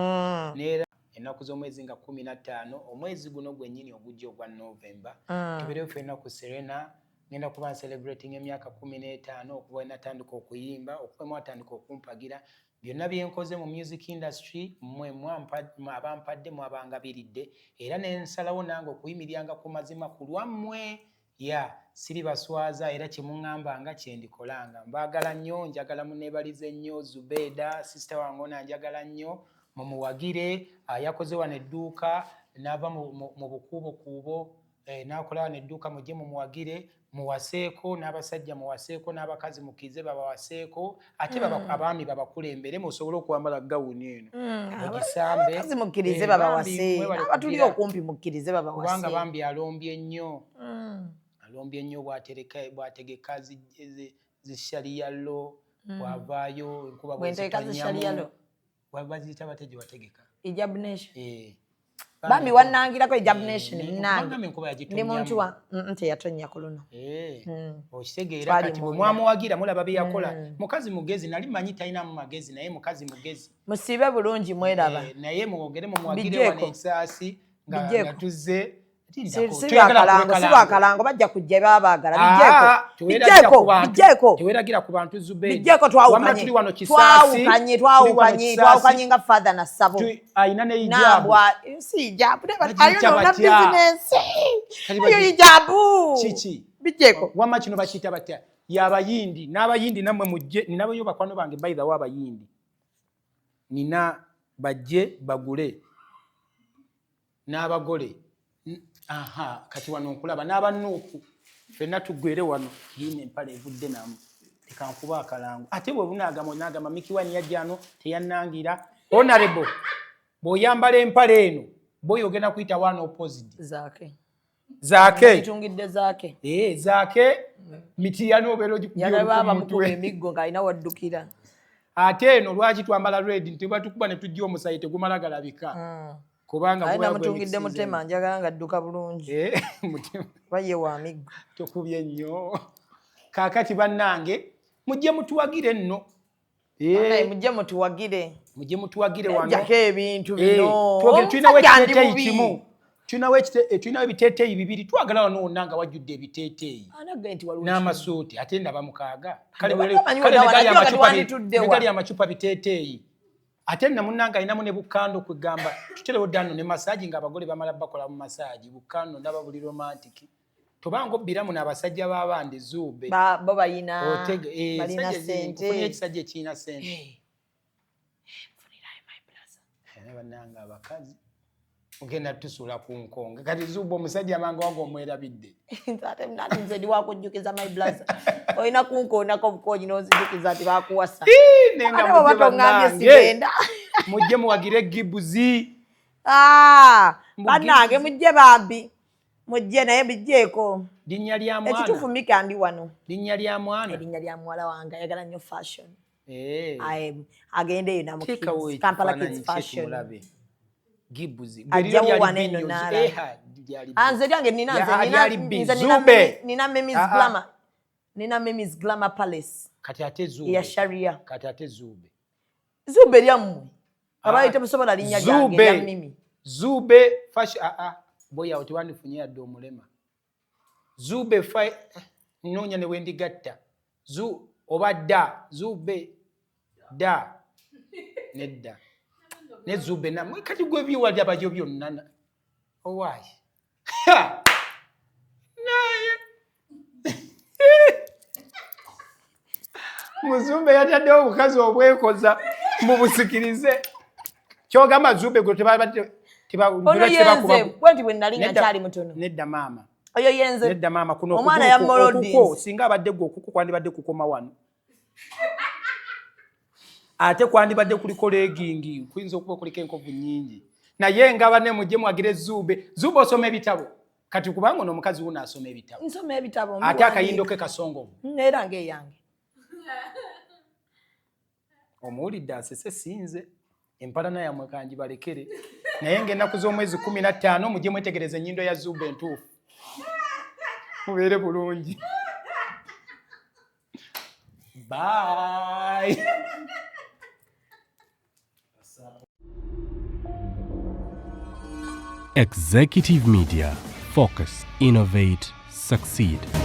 C: neera ennaku z'omwezi nga 15 omwezi guno gwennyini ogujja ogwa November tubeerewo ffenna ku Serena ngenda kuba celebrating emyaka 15 okuba enatandika okuyimba okuba mwatandika okumpagira byonna byenkoze mu music industry mmwe abampadde mwabangabiridde era nensalawo nange okuyimiryanga ku mazima ku lwammwe siri baswaza era kyemuŋŋambanga kyendikolanga mbaagala nnyo njagala muneebalize nnyo Zubeda sister wange ona njagala nnyo mumuwagire yakoze wano edduuka n'ava mu bukuubokuubo n'akola wano edduuka mujje mumuwagire muwaseeko n'abasajja muwaseeko n'abakazi mukize babawaseeko ate abaami babakulembere musobole okwambala gawuni eno mugisambe
B: mukkirize babawase abatuli okumpi mukkirize babawase
C: kubanga bambi alombye nnyo bwategeka zishaliyalo bwavaayo enkuba bwezitanyamu baziyita bate gye wategeka
B: Ijab Nation bambi wannangirako Ijab Nation ndi muntu wa teyatonnya ku luno
C: okitegeera kati bwe mwamuwagira mulaba bye yakola mukazi mugezi nali manyi talinamu magezi naye mukazi mugezi
B: musiibe bulungi mweraba
C: naye mwogere mumuwagire wano ensaasi nga tuzze
B: sibakalango bajja kujja babaagala
C: teweragira ku bantu
B: Zubeida twawukanye nga father na sabo
C: ayina ne hijabu
B: si hijabu ayona business ayo hijabu
C: chichi
B: bijeko
C: wama kino bakiyita batya y'abayindi n'abayindi namwe mujje ninabayo bakwano bange by the way abayindi nina bajje bagule n'abagole kati wano nkulaba n'abanuuku ffenna tuggwere wano yine empale evudde namu tekankuba akalango ate bwe bunagama mikiwani yajjano teyannangira honorable bw'oyambala empale eno boyogenda kuyita one opposite zaake
B: itungidde zaake
C: zaake mitiyano obeera
B: ogikuba emiggo ng'alina waddukira
C: ate eno lwaki twambala red ntiba tukuba ne tujja omusayi tegumala galabika kubanga
B: bwa mutungidde mutema njagala nga dduka bulungi
C: mutema
B: baye wa miggo
C: tokubye nnyo kaakati bannange mujje mutuwagire nno mujje mutuwagire wano
B: jako ebintu bino
C: tulinawo ekiteeteeyi kimu tulinawo ebiteeteeyi bibiri twagala wano wonna nga wajjudde ebiteeteeyi n'amasuuti ate ndaba mukaaga kale gali amacupa biteeteeyi ate na munnanga alinamu ne bukando kwegamba tuterewo dano ne masaji nga abagole bamala bakola mu masaji bukando ndaba buli romantic tobanga obbiramu n'abasajja b'abandi Zube
B: bo balina sente
C: funira ekisajja ekirina sente bannanga abakazi ogenda tusuula ku nkonga kati Zube omusajja amange wange omwerabidde
B: ate nati nze ndi wakujjukiza my blaza olina kunkoonako bukonyi n'ozijukiza ati bakuwasa
C: nenga mujje bannange mujje muwagire gibuzi
B: bannange mujje bambi mujje naye bijjeeko
C: linnya lya mwana
B: ekituufu Mika ndi wano
C: linnya lya mwana
B: erinnya lya muwala wange ayagala nnyo fashion
C: teekawo
B: agendeyo namu Kampala Kids Fashion
C: mulabe Gibuzi
B: ajjawo wano eno naala nze lyange nina Memis Glamour nina Memis Glamour Palace
C: kati ate Zube
B: ya Sharia
C: kati ate
B: Zube lyammwe abayita musobola linnya lyange lya Mimi
C: Zube fashion boya otiwandifunye yadde omulema Zube noonya ne wendigatta oba dda Zube dda nedda ne Zube namwe kati gwe byowa byabajo byonna owaayi naye Muzumbe yataddewo obukazi obwekoza mu busikirize kyogamba Zube gwe
B: ono yenze kwenti bwe nali nga kyali mutono
C: nedda maama
B: oyo yenze
C: nedda maama kuno
B: omwana ya Molodies
C: singa abadde gwe okuko kwandibadde kukoma wano ate kwandibadde kuliko legingi kuyinza okuba kuliko enkovu nnyingi naye ngaba ne mujje mwagire Zube osoma ebitabo kati kubanga ono omukazi wuno asoma ebitabo
B: nsoma ebitabo
C: ate akayindo ke kasongovu
B: era ng'eyange
C: omuwulidde asese sinze empalana yammwe kangibalekere naye ng'ennaku z'omwezi 15 mujje mwetegereza ennyindo ya Zube entuufu mubeere bulungi bye.
A: Executive Media. Focus, innovate, succeed.